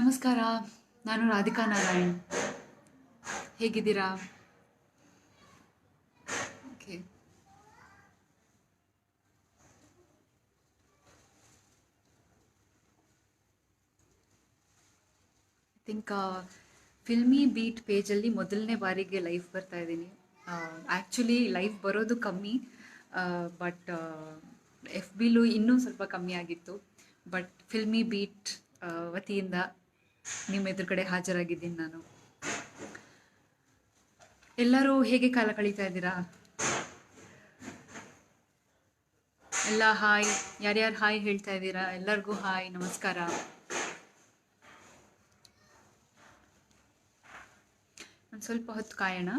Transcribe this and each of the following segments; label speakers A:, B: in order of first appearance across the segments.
A: ನಮಸ್ಕಾರ. ನಾನು ರಾಧಿಕಾ ನಾರಾಯಣ್. ಹೇಗಿದ್ದೀರಾ? Okay. I think Filmibeat ಪೇಜಲ್ಲಿ ಮೊದಲನೇ ಬಾರಿಗೆ ಲೈವ್ ಬರ್ತಾ ಇದ್ದೀನಿ. ಆ್ಯಕ್ಚುಲಿ ಲೈವ್ ಬರೋದು ಕಮ್ಮಿ, ಬಟ್ ಎಫ್ ಬಿಲು ಇನ್ನೂ ಸ್ವಲ್ಪ ಕಮ್ಮಿ ಆಗಿತ್ತು. ಬಟ್ ಫಿಲ್ಮಿ ಬೀಟ್ ವತಿಯಿಂದ ನಿಮ್ಮ ಎದುರುಗಡೆ ಹಾಜರಾಗಿದ್ದೀನಿ ನಾನು. ಎಲ್ಲರೂ ಹೇಗೆ ಕಾಲ ಕಳೀತಾ ಇದ್ದೀರಾ? ಎಲ್ಲ ಹಾಯ್. ಯಾರ್ಯಾರು ಹಾಯ್ ಹೇಳ್ತಾ ಇದ್ದೀರಾ? ಎಲ್ಲರಿಗೂ ಹಾಯ್, ನಮಸ್ಕಾರ. ಒಂದು ಸ್ವಲ್ಪ ಹೊತ್ತು ಕಾಯೋಣ.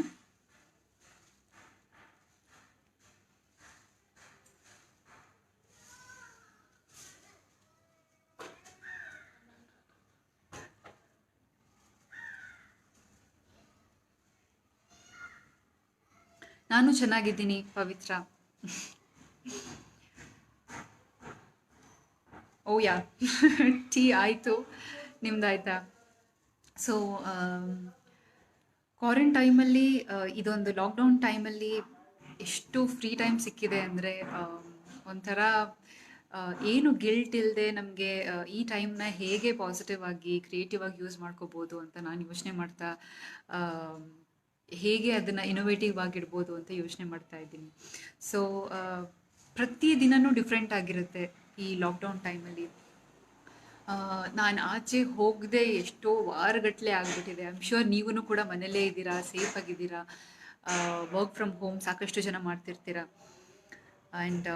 A: ನಾನು ಚೆನ್ನಾಗಿದ್ದೀನಿ ಪವಿತ್ರ. ಓ ಯಾ ಟೀ ಆಯಿತು, ನಿಮ್ದಾಯ್ತಾ? ಸೊ ಕ್ವಾರಂಟೈಮಲ್ಲಿ, ಇದೊಂದು ಲಾಕ್ಡೌನ್ ಟೈಮಲ್ಲಿ ಎಷ್ಟು ಫ್ರೀ ಟೈಮ್ ಸಿಕ್ಕಿದೆ ಅಂದರೆ ಒಂಥರ ಏನು ಗಿಲ್ಟ್ ಇಲ್ಲದೆ ನಮಗೆ ಈ ಟೈಮ್ನ ಹೇಗೆ ಪಾಸಿಟಿವ್ ಆಗಿ ಕ್ರಿಯೇಟಿವ್ ಆಗಿ ಯೂಸ್ ಮಾಡ್ಕೋಬೋದು ಅಂತ ನಾನು ಯೋಚನೆ ಮಾಡ್ತಾ, ಹೇಗೆ ಅದನ್ನು ಇನೋವೇಟಿವ್ ಆಗಿಡ್ಬೋದು ಅಂತ ಯೋಚನೆ ಮಾಡ್ತಾ ಇದ್ದೀನಿ. ಸೊ ಪ್ರತಿ ದಿನವೂ ಡಿಫ್ರೆಂಟ್ ಆಗಿರುತ್ತೆ ಈ ಲಾಕ್ಡೌನ್ ಟೈಮಲ್ಲಿ. ನಾನು ಆಚೆ ಹೋಗದೆ ಎಷ್ಟೋ ವಾರಗಟ್ಟಲೆ ಆಗಿಬಿಟ್ಟಿದೆ. ಐ ಆಮ್ ಶ್ಯೂರ್ ನೀವೂ ಕೂಡ ಮನೇಲೇ ಇದ್ದೀರಾ, ಸೇಫ್ ಆಗಿದ್ದೀರಾ. ವರ್ಕ್ ಫ್ರಮ್ ಹೋಮ್ ಸಾಕಷ್ಟು ಜನ ಮಾಡ್ತಿರ್ತೀರ. ಆ್ಯಂಡ್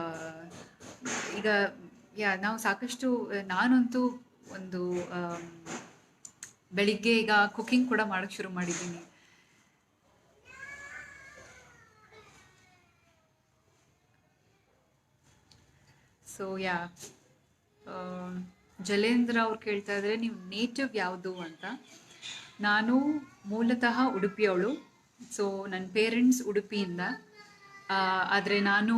A: ಈಗ ನಾವು ಸಾಕಷ್ಟು, ನಾನಂತೂ ಒಂದು ಬೆಳಿಗ್ಗೆ ಈಗ ಕುಕಿಂಗ್ ಕೂಡ ಮಾಡೋಕ್ಕೆ ಶುರು ಮಾಡಿದ್ದೀನಿ. ಸೊ ಜಲೇಂದ್ರ ಅವ್ರು ಕೇಳ್ತಾ ಇದ್ದಾರೆ ನೀವು ನೇಟಿವ್ ಯಾವುದು ಅಂತ. ನಾನು ಮೂಲತಃ ಉಡುಪಿಯವಳು. ಸೊ ನನ್ನ ಪೇರೆಂಟ್ಸ್ ಉಡುಪಿಯಿಂದ, ಆದರೆ ನಾನು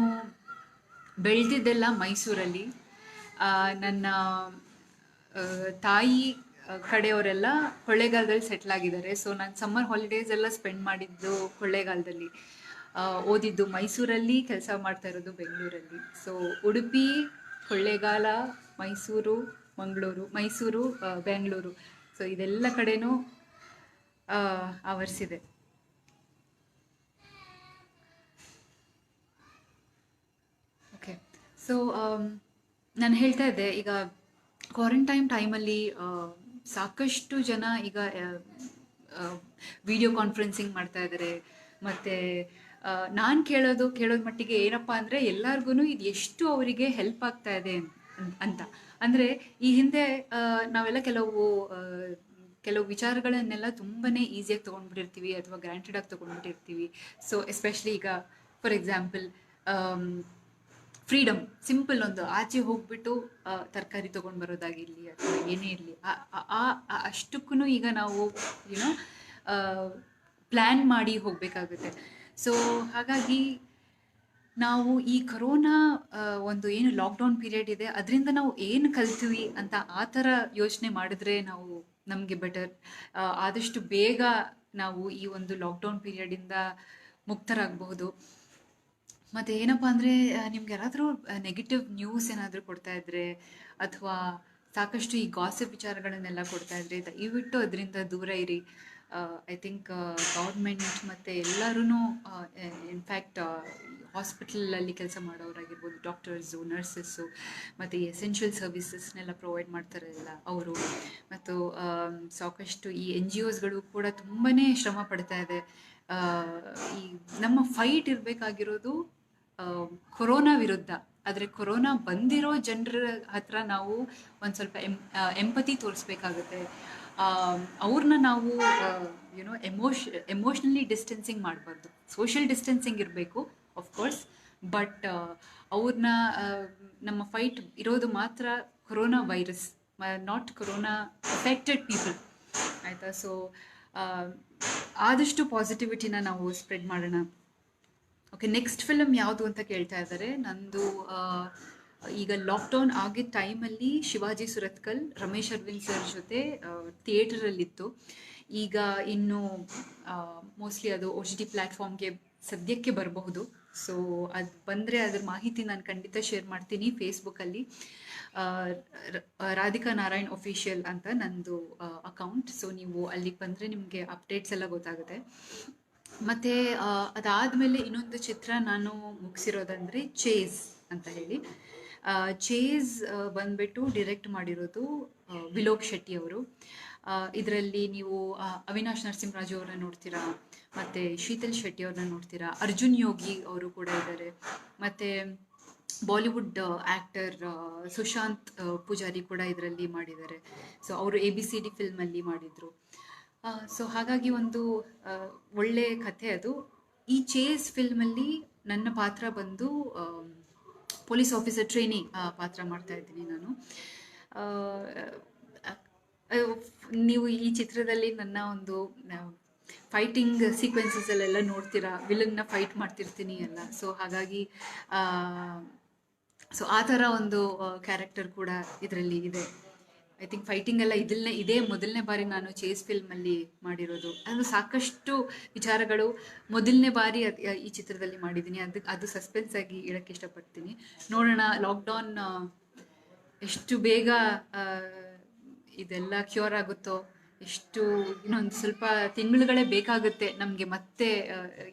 A: ಬೆಳೆದಿದ್ದೆಲ್ಲ ಮೈಸೂರಲ್ಲಿ. ನನ್ನ ತಾಯಿ ಕಡೆಯವರೆಲ್ಲ ಕೊಳ್ಳೇಗಾಲದಲ್ಲಿ ಸೆಟ್ಲ್ ಆಗಿದ್ದಾರೆ. ಸೊ ನಾನು ಸಮ್ಮರ್ ಹಾಲಿಡೇಸ್ ಎಲ್ಲ ಸ್ಪೆಂಡ್ ಮಾಡಿದ್ದು ಕೊಳ್ಳೇಗಾಲದಲ್ಲಿ, ಓದಿದ್ದು ಮೈಸೂರಲ್ಲಿ, ಕೆಲಸ ಮಾಡ್ತಾ ಇರೋದು ಬೆಂಗಳೂರಲ್ಲಿ. ಸೊ ಉಡುಪಿ, ಕೊಳ್ಳೇಗಾಲ, ಮೈಸೂರು, ಮಂಗಳೂರು, ಮೈಸೂರು, ಬೆಂಗಳೂರು, ಸೊ ಇದೆಲ್ಲ ಕಡೆನೂ ಆವರಿಸಿದೆ. ಓಕೆ. ಸೊ ನಾನು ಹೇಳ್ತಾ ಇದ್ದೆ, ಈಗ ಕ್ವಾರಂಟೈನ್ ಟೈಮಲ್ಲಿ ಸಾಕಷ್ಟು ಜನ ಈಗ ವಿಡಿಯೋ ಕಾನ್ಫರೆನ್ಸಿಂಗ್ ಮಾಡ್ತಾ ಇದ್ದಾರೆ. ಮತ್ತು ನಾನು ಕೇಳೋದು ಮಟ್ಟಿಗೆ ಏನಪ್ಪ ಅಂದರೆ ಎಲ್ಲರಿಗೂ ಇದು ಎಷ್ಟು ಅವರಿಗೆ ಹೆಲ್ಪ್ ಆಗ್ತಾ ಇದೆ ಅಂತ. ಅಂದರೆ ಈ ಹಿಂದೆ ನಾವೆಲ್ಲ ಕೆಲವು ವಿಚಾರಗಳನ್ನೆಲ್ಲ ತುಂಬಾ ಈಸಿಯಾಗಿ ತೊಗೊಂಡ್ಬಿಟ್ಟಿರ್ತೀವಿ ಅಥವಾ ಗ್ರಾಂಟೆಡಾಗಿ ತೊಗೊಂಡ್ಬಿಟ್ಟಿರ್ತೀವಿ. ಸೊ ಎಸ್ಪೆಷಲಿ ಈಗ ಫಾರ್ ಎಕ್ಸಾಂಪಲ್ ಫ್ರೀಡಮ್, ಸಿಂಪಲ್ ಒಂದು ಆಚೆ ಹೋಗ್ಬಿಟ್ಟು ತರಕಾರಿ ತೊಗೊಂಡು ಬರೋದಾಗಿರಲಿ ಅಥವಾ ಏನೇ ಇರಲಿ, ಅಷ್ಟಕ್ಕೂ ಈಗ ನಾವು ಏನೋ ಪ್ಲ್ಯಾನ್ ಮಾಡಿ ಹೋಗಬೇಕಾಗುತ್ತೆ. ಸೊ ಹಾಗಾಗಿ ನಾವು ಈ ಕೊರೋನಾ ಒಂದು ಏನು ಲಾಕ್ಡೌನ್ ಪೀರಿಯಡ್ ಇದೆ ಅದರಿಂದ ನಾವು ಏನು ಕಲ್ತೀವಿ ಅಂತ ಆ ಥರ ಯೋಚನೆ ಮಾಡಿದ್ರೆ ನಮಗೆ ಬೆಟರ್. ಆದಷ್ಟು ಬೇಗ ನಾವು ಈ ಒಂದು ಲಾಕ್ಡೌನ್ ಪೀರಿಯಡಿಂದ ಮುಕ್ತರಾಗಬಹುದು. ಮತ್ತು ಏನಪ್ಪ ಅಂದರೆ ನಿಮ್ಗೆ ಯಾರಾದರೂ ನೆಗೆಟಿವ್ ನ್ಯೂಸ್ ಏನಾದರೂ ಕೊಡ್ತಾ ಇದ್ದರೆ ಅಥವಾ ಸಾಕಷ್ಟು ಈ ಗಾಸಿಪ್ ವಿಚಾರಗಳನ್ನೆಲ್ಲ ಕೊಡ್ತಾ ಇದ್ದರೆ ದಯವಿಟ್ಟು ಅದರಿಂದ ದೂರ ಇರಿ. ಐ ಥಿಂಕ್ ಗೌರ್ಮೆಂಟ್ ಮತ್ತು ಎಲ್ಲರೂ, ಇನ್ಫ್ಯಾಕ್ಟ್ ಹಾಸ್ಪಿಟಲಲ್ಲಿ ಕೆಲಸ ಮಾಡೋರಾಗಿರ್ಬೋದು, ಡಾಕ್ಟರ್ಸು, ನರ್ಸಸ್ಸು ಮತ್ತು ಎಸೆನ್ಷಿಯಲ್ ಸರ್ವಿಸಸ್ನೆಲ್ಲ ಪ್ರೊವೈಡ್ ಮಾಡ್ತಾರಲ್ಲ ಅವರು, ಮತ್ತು ಸಾಕಷ್ಟು ಈ NGOsಗಳು ಕೂಡ ತುಂಬಾ ಶ್ರಮ ಪಡ್ತಾ ಇದೆ. ಈ ನಮ್ಮ ಫೈಟ್ ಇರಬೇಕಾಗಿರೋದು ಕೊರೋನಾ ವಿರುದ್ಧ. ಆದರೆ ಕೊರೋನಾ ಬಂದಿರೋ ಜನರ ಹತ್ರ ನಾವು ಒಂದು ಸ್ವಲ್ಪ ಎಂಪತಿ ತೋರಿಸ್ಬೇಕಾಗುತ್ತೆ. ಅವ್ರನ್ನ ನಾವು ಎಮೋಷ್ನಲಿ ಡಿಸ್ಟೆನ್ಸಿಂಗ್ ಮಾಡಬಾರ್ದು. ಸೋಷಿಯಲ್ ಡಿಸ್ಟೆನ್ಸಿಂಗ್ ಇರಬೇಕು ಆಫ್ಕೋರ್ಸ್, ಬಟ್ ಅವ್ರನ್ನ ನಮ್ಮ ಫೈಟ್ ಇರೋದು ಮಾತ್ರ corona virus, not corona affected people, ಆಯಿತಾ? ಸೊ ಆದಷ್ಟು ಪಾಸಿಟಿವಿಟಿನ ನಾವು ಸ್ಪ್ರೆಡ್ ಮಾಡೋಣ. ಓಕೆ, ನೆಕ್ಸ್ಟ್ ಫಿಲಮ್ ಯಾವುದು ಅಂತ ಕೇಳ್ತಾ ಇದ್ದಾರೆ. ನಂದು ಈಗ ಲಾಕ್ಡೌನ್ ಆಗಿದ್ದ ಟೈಮಲ್ಲಿ ಶಿವಾಜಿ ಸುರತ್ಕಲ್ ರಮೇಶ್ ಅರವಿಂದ್ ಸರ್ ಜೊತೆ ಥಿಯೇಟರಲ್ಲಿತ್ತು. ಈಗ ಇನ್ನು ಮೋಸ್ಟ್ಲಿ ಅದು OTT ಪ್ಲ್ಯಾಟ್ಫಾರ್ಮ್ಗೆ ಸದ್ಯಕ್ಕೆ ಬರಬಹುದು. ಸೊ ಅದು ಬಂದರೆ ಅದ್ರ ಮಾಹಿತಿ ನಾನು ಖಂಡಿತ ಶೇರ್ ಮಾಡ್ತೀನಿ ಫೇಸ್ಬುಕ್ಕಲ್ಲಿ. ರಾಧಿಕಾ ನಾರಾಯಣ್ ಅಫಿಷಿಯಲ್ ಅಂತ ನಂದು ಅಕೌಂಟ್. ಸೊ ನೀವು ಅಲ್ಲಿಗೆ ಬಂದರೆ ನಿಮಗೆ ಅಪ್ಡೇಟ್ಸ್ ಎಲ್ಲ ಗೊತ್ತಾಗುತ್ತೆ. ಮತ್ತು ಅದಾದಮೇಲೆ ಇನ್ನೊಂದು ಚಿತ್ರ ನಾನು ಮುಗಿಸಿರೋದಂದರೆ ಚೇಸ್ ಅಂತ ಹೇಳಿ. ಚೇಸ್ ಬಂದ್ಬಿಟ್ಟು ಡಿರೆಕ್ಟ್ ಮಾಡಿರೋದು ವಿಲೋಕ್ ಶೆಟ್ಟಿ ಅವರು. ಇದರಲ್ಲಿ ನೀವು ಅವಿನಾಶ್ ನರಸಿಂಹರಾಜು ಅವ್ರನ್ನ ನೋಡ್ತೀರಾ, ಮತ್ತು ಶೀತಲ್ ಶೆಟ್ಟಿ ಅವ್ರನ್ನ ನೋಡ್ತೀರಾ, ಅರ್ಜುನ್ ಯೋಗಿ ಅವರು ಕೂಡ ಇದ್ದಾರೆ, ಮತ್ತು ಬಾಲಿವುಡ್ ಆ್ಯಕ್ಟರ್ ಸುಶಾಂತ್ ಪೂಜಾರಿ ಕೂಡ ಇದರಲ್ಲಿ ಮಾಡಿದ್ದಾರೆ. ಸೊ ಅವರು ABCD ಫಿಲ್ಮಲ್ಲಿ ಮಾಡಿದರು. ಸೊ ಹಾಗಾಗಿ ಒಂದು ಒಳ್ಳೆ ಕಥೆ ಅದು. ಈ ಚೇಸ್ ಫಿಲ್ಮಲ್ಲಿ ನನ್ನ ಪಾತ್ರ ಬಂದು ಪೊಲೀಸ್ ಆಫೀಸರ್ ಟ್ರೈನಿ ಪಾತ್ರ ಮಾಡ್ತಾ ಇದ್ದೀನಿ ನಾನು. ನೀವು ಈ ಚಿತ್ರದಲ್ಲಿ ನನ್ನ ಒಂದು ಫೈಟಿಂಗ್ ಸೀಕ್ವೆನ್ಸಸ್ಸಲ್ಲೆಲ್ಲ ನೋಡ್ತೀರಾ, ವಿಲನ್ನ ಫೈಟ್ ಮಾಡ್ತಿರ್ತೀನಿ ಎಲ್ಲ. ಸೊ ಹಾಗಾಗಿ ಸೊ ಆ ಥರ ಒಂದು ಕ್ಯಾರೆಕ್ಟರ್ ಕೂಡ ಇದರಲ್ಲಿ ಇದೆ. ಐ ಥಿಂಕ್ ಫೈಟಿಂಗ್ ಎಲ್ಲ ಇದೇ ಮೊದಲನೇ ಬಾರಿ ನಾನು ಚೇಸ್ ಫಿಲ್ಮಲ್ಲಿ ಮಾಡಿರೋದು. ಅದು ಸಾಕಷ್ಟು ವಿಚಾರಗಳು ಮೊದಲನೇ ಬಾರಿ ಈ ಚಿತ್ರದಲ್ಲಿ ಮಾಡಿದ್ದೀನಿ. ಅದು ಸಸ್ಪೆನ್ಸ್ ಆಗಿ ಇಡೋಕ್ಕೆ ಇಷ್ಟಪಡ್ತೀನಿ. ನೋಡೋಣ ಲಾಕ್ಡೌನ್ ಎಷ್ಟು ಬೇಗ ಇದೆಲ್ಲ ಕ್ಯೂರ್ ಆಗುತ್ತೋ, ಎಷ್ಟು ಇನ್ನೊಂದು ಸ್ವಲ್ಪ ತಿಂಗಳುಗಳೇ ಬೇಕಾಗುತ್ತೆ ನಮಗೆ ಮತ್ತೆ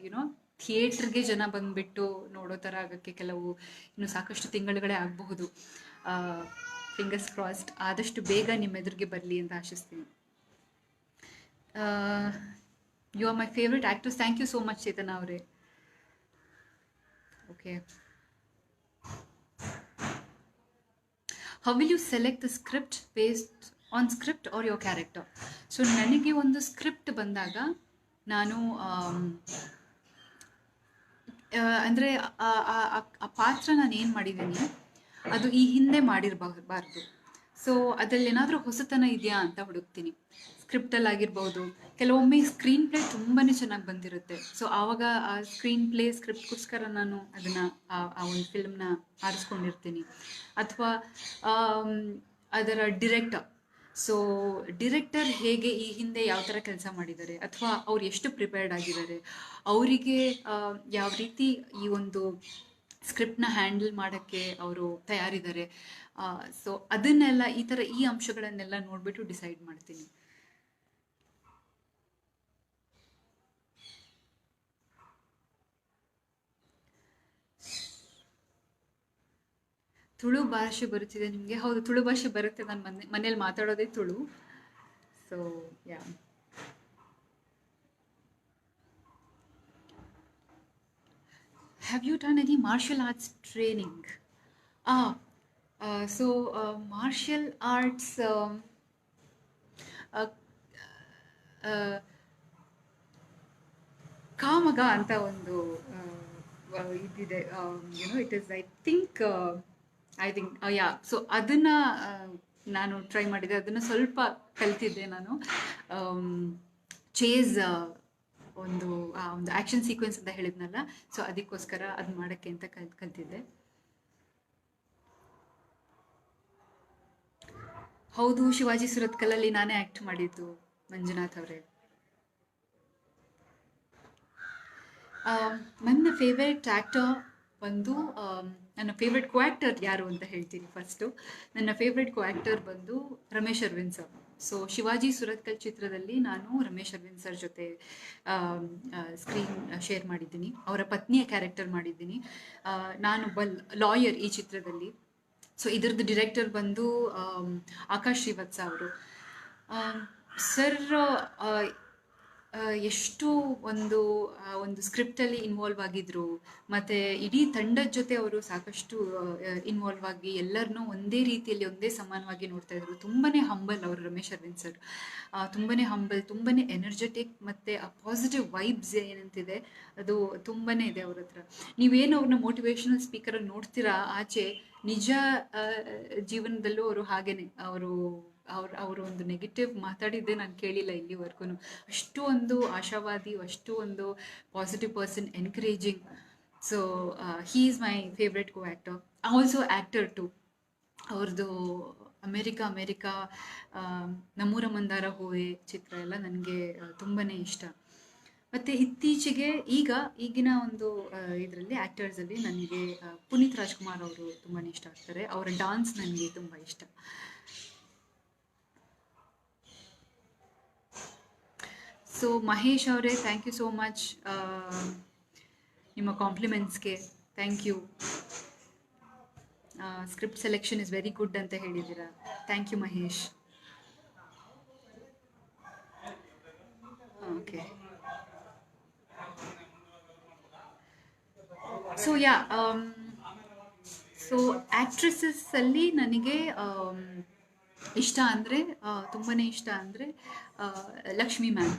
A: ಥಿಯೇಟ್ರಿಗೆ ಜನ ಬಂದುಬಿಟ್ಟು ನೋಡೋ ಥರ ಆಗೋಕ್ಕೆ ಕೆಲವು ಇನ್ನು ಸಾಕಷ್ಟು ತಿಂಗಳುಗಳೇ ಆಗಬಹುದು. ಫಿಂಗರ್ಸ್ ಕ್ರಾಸ್ಡ್, ಆದಷ್ಟು ಬೇಗ ನಿಮ್ಮ ಎದುರಿಗೆ ಬರಲಿ ಅಂತ ಆಶಿಸ್ತೀನಿ. You are my favourite actors. Thank you so much Chetana ಅವರೇ. Okay, how will you select the script based on script or your character? So ನನಗೆ ಒಂದು ಸ್ಕ್ರಿಪ್ಟ್ ಬಂದಾಗ ನಾನು ಅಂದರೆ ಆ ಪಾತ್ರ ನಾನು ಏನು ಮಾಡಿದ್ದೀನಿ ಅದು ಈ ಹಿಂದೆ ಮಾಡಿರಬಾರ್ದು. ಸೊ ಅದರಲ್ಲಿ ಏನಾದರೂ ಹೊಸತನ ಇದೆಯಾ ಅಂತ ಹುಡುಕ್ತೀನಿ. ಸ್ಕ್ರಿಪ್ಟಲ್ಲಿ ಆಗಿರ್ಬೋದು, ಕೆಲವೊಮ್ಮೆ ಸ್ಕ್ರೀನ್ ಪ್ಲೇ ತುಂಬಾ ಚೆನ್ನಾಗಿ ಬಂದಿರುತ್ತೆ. ಸೊ ಆವಾಗ ಆ ಸ್ಕ್ರೀನ್ ಪ್ಲೇ ಸ್ಕ್ರಿಪ್ಟ್ಗೋಸ್ಕರ ನಾನು ಅದನ್ನು ಆ ಒಂದು ಫಿಲ್ಮ್ನ ಆರಿಸ್ಕೊಂಡಿರ್ತೀನಿ. ಅಥವಾ ಅದರ ಡಿರೆಕ್ಟರ್, ಸೊ ಡಿರೆಕ್ಟರ್ ಹೇಗೆ ಈ ಹಿಂದೆ ಯಾವ ಥರ ಕೆಲಸ ಮಾಡಿದ್ದಾರೆ, ಅಥವಾ ಅವ್ರು ಎಷ್ಟು ಪ್ರಿಪೇರ್ಡ್ ಆಗಿದ್ದಾರೆ, ಅವರಿಗೆ ಯಾವ ರೀತಿ ಈ ಒಂದು ಸ್ಕ್ರಿಪ್ಟ್ನ ಹ್ಯಾಂಡಲ್ ಮಾಡೋಕ್ಕೆ ಅವರು ತಯಾರಿದ್ದಾರೆ. ಸೊ ಅದನ್ನೆಲ್ಲ ಈ ಅಂಶಗಳನ್ನೆಲ್ಲ ನೋಡಿಬಿಟ್ಟು ಡಿಸೈಡ್ ಮಾಡ್ತೀನಿ. ತುಳು ಭಾಷೆ ಬರುತ್ತಿದೆ ನಿಮಗೆ? ಹೌದು, ತುಳು ಭಾಷೆ ಬರುತ್ತೆ. ನಾನು ಮನೇಲಿ ಮಾತಾಡೋದೇ Tulu. So yeah, have you done any martial arts training? So martial arts ಕಾಮಗ ಅಂತ ಒಂದು ಇದಿದೆ. It is I think yeah. So ಅದನ್ನು ನಾನು ಟ್ರೈ ಮಾಡಿದೆ, ಅದನ್ನು ಸ್ವಲ್ಪ ಕಲ್ತಿದ್ದೆ ನಾನು. ಚೇಸ್ ಒಂದು ಆ್ಯಕ್ಷನ್ ಸೀಕ್ವೆನ್ಸ್ ಅಂತ ಹೇಳಿದ್ನಲ್ಲ, ಸೊ ಅದಕ್ಕೋಸ್ಕರ ಅದು ಮಾಡೋಕ್ಕೆ ಅಂತ ಕಲ್ತಿದ್ದೆ. ಹೌದು, ಶಿವಾಜಿ ಸುರತ್ಕಲಲ್ಲಿ ನಾನೇ ಆ್ಯಕ್ಟ್ ಮಾಡಿದ್ದು, ಮಂಜುನಾಥ್ ಅವರೇ. ನನ್ನ ಫೇವ್ರೆಟ್ ಆ್ಯಕ್ಟರ್ ಬಂದು, ನನ್ನ ಫೇವ್ರೆಟ್ ಕೋ ಆ್ಯಕ್ಟರ್ ಯಾರು ಅಂತ ಹೇಳ್ತೀನಿ ಫಸ್ಟು. ನನ್ನ ಫೇವ್ರೆಟ್ ಕೋ ಆ್ಯಕ್ಟರ್ ಬಂದು ರಮೇಶ್ ಅರವಿಂದ್ ಸರ್. ಸೊ ಶಿವಾಜಿ ಸುರತ್ಕಲ್ ಚಿತ್ರದಲ್ಲಿ ನಾನು ರಮೇಶ್ ಅರವಿಂದ್ ಸರ್ ಜೊತೆ ಸ್ಕ್ರೀನ್ ಶೇರ್ ಮಾಡಿದ್ದೀನಿ. ಅವರ ಪತ್ನಿಯ ಕ್ಯಾರೆಕ್ಟರ್ ಮಾಡಿದ್ದೀನಿ. ನಾನು ಲಾಯರ್ ಈ ಚಿತ್ರದಲ್ಲಿ. ಸೊ ಇದರದ್ದು ಡಿರೆಕ್ಟರ್ ಬಂದು ಆಕಾಶ್ ಶ್ರೀವತ್ಸ ಅವರು. ಸರ್ ಎಷ್ಟು ಒಂದು ಸ್ಕ್ರಿಪ್ಟಲ್ಲಿ ಇನ್ವಾಲ್ವ್ ಆಗಿದ್ರು, ಮತ್ತು ಇಡೀ ತಂಡದ ಜೊತೆ ಅವರು ಸಾಕಷ್ಟು ಇನ್ವಾಲ್ವ್ ಆಗಿ ಎಲ್ಲರನ್ನೂ ಒಂದೇ ರೀತಿಯಲ್ಲಿ ಒಂದೇ ಸಮಾನವಾಗಿ ನೋಡ್ತಾ ಇದ್ರು. ತುಂಬಾ ಹಂಬಲ್ ಅವರು, ರಮೇಶ್ ಅರವಿಂದ್ ಸರ್ ತುಂಬಾ ಹಂಬಲ್, ತುಂಬಾ ಎನರ್ಜೆಟಿಕ್, ಮತ್ತು ಆ ಪಾಸಿಟಿವ್ ವೈಬ್ಸ್ ಏನಂತಿದೆ ಅದು ತುಂಬಾ ಇದೆ ಅವ್ರ ಹತ್ರ. ನೀವೇನು ಅವ್ರನ್ನ ಮೋಟಿವೇಶನಲ್ ಸ್ಪೀಕರಲ್ಲಿ ನೋಡ್ತೀರಾ ಆಚೆ, ನಿಜ ಜೀವನದಲ್ಲೂ ಅವರು ಹಾಗೇನೆ. ಅವರು ಒಂದು ನೆಗೆಟಿವ್ ಮಾತಾಡಿದ್ದೆ ನಾನು ಕೇಳಿಲ್ಲ ಇಲ್ಲಿವರೆಗೂ. ಅಷ್ಟು ಒಂದು ಆಶಾವಾದಿ, ಅಷ್ಟು ಒಂದು positive person, encouraging. So he is my favourite co actor. Also actor too. ಅವ್ರದ್ದು ಅಮೇರಿಕಾ ನಮ್ಮೂರ ಮಂದಾರ ಹೂವೆ ಚಿತ್ರ ಎಲ್ಲ ನನಗೆ ತುಂಬಾ ಇಷ್ಟ. ಮತ್ತು ಇತ್ತೀಚೆಗೆ ಈಗಿನ ಒಂದು ಇದರಲ್ಲಿ ಆ್ಯಕ್ಟರ್ಸಲ್ಲಿ ನನಗೆ ಪುನೀತ್ ರಾಜ್ಕುಮಾರ್ ಅವರು ತುಂಬಾ ಇಷ್ಟ ಆಗ್ತಾರೆ. ಅವರ ಡಾನ್ಸ್ ನನಗೆ ತುಂಬ ಇಷ್ಟ. ಸೊ ಮಹೇಶ್ ಅವರೇ, ಥ್ಯಾಂಕ್ ಯು ಸೋ ಮಚ್ ನಿಮ್ಮ ಕಾಂಪ್ಲಿಮೆಂಟ್ಸ್ಗೆ. Thank you. Script selection is very good ಅಂತ ಹೇಳಿದ್ದೀರಾ. Thank you Mahesh. Okay, so so ಆ್ಯಕ್ಟ್ರೆಸಸ್ಸಲ್ಲಿ ನನಗೆ ಇಷ್ಟ ಅಂದರೆ ತುಂಬಾ ಇಷ್ಟ ಅಂದರೆ ಲಕ್ಷ್ಮಿ ಮ್ಯಾಮ್.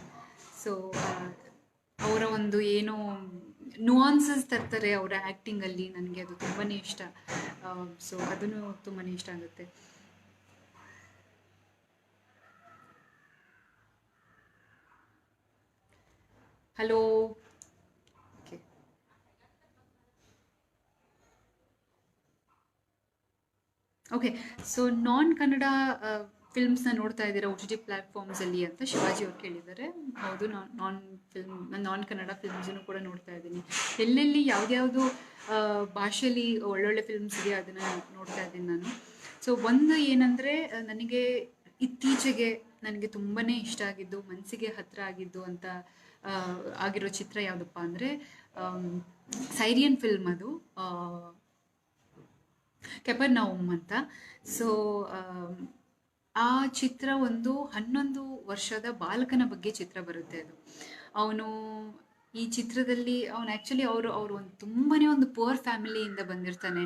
A: ಸೊ ಅವರ ಒಂದು ಏನೋ ನುವಾನ್ಸಸ್ ತರ್ತಾರೆ ಅವರ ಆ್ಯಕ್ಟಿಂಗಲ್ಲಿ, ನನಗೆ ಅದು ತುಂಬಾ ಇಷ್ಟ. ಸೊ ಅದನ್ನು ತುಂಬಾ ಇಷ್ಟ ಆಗುತ್ತೆ. ಹಲೋ. Okay, okay. ಸೊ ನಾನ್ ಕನ್ನಡ ಫಿಲ್ಮ್ಸ್ನ ನೋಡ್ತಾ ಇದ್ದೀರಾ OTT ಪ್ಲ್ಯಾಟ್ಫಾರ್ಮ್ಸಲ್ಲಿ ಅಂತ ಶಿವಾಜಿ ಅವ್ರು ಕೇಳಿದ್ದಾರೆ. ಹೌದು, ನಾನ್ ಕನ್ನಡ ಫಿಲ್ಮ್ಸನ್ನು ಕೂಡ ನೋಡ್ತಾ ಇದ್ದೀನಿ. ಎಲ್ಲೆಲ್ಲಿ ಯಾವ್ದ್ಯಾವುದು ಭಾಷೆಯಲ್ಲಿ ಒಳ್ಳೊಳ್ಳೆ ಫಿಲ್ಮ್ಸ್ ಇದೆಯಾ ಅದನ್ನು ನೋಡ್ತಾ ಇದ್ದೀನಿ ನಾನು. ಸೊ ಒಂದು ಏನಂದರೆ, ನನಗೆ ಇತ್ತೀಚೆಗೆ ನನಗೆ ತುಂಬಾ ಇಷ್ಟ ಆಗಿದ್ದು, ಮನಸ್ಸಿಗೆ ಹತ್ತಿರ ಆಗಿದ್ದು ಅಂತ ಆಗಿರೋ ಚಿತ್ರ ಯಾವುದಪ್ಪ ಅಂದರೆ ಸೈರಿಯನ್ ಫಿಲ್ಮ್. ಅದು ಕೆಪರ್ನೌಮ್ ಅಂತ. ಸೊ ಆ ಚಿತ್ರ ಒಂದು 11 ವರ್ಷದ ಬಾಲಕನ ಬಗ್ಗೆ ಚಿತ್ರ ಬರುತ್ತೆ. ಅದು ಅವನು ಈ ಚಿತ್ರದಲ್ಲಿ ಆ್ಯಕ್ಚುಲಿ ಅವರು ಒಂದು ತುಂಬಾ ಒಂದು ಪುವರ್ ಫ್ಯಾಮಿಲಿಯಿಂದ ಬಂದಿರ್ತಾನೆ.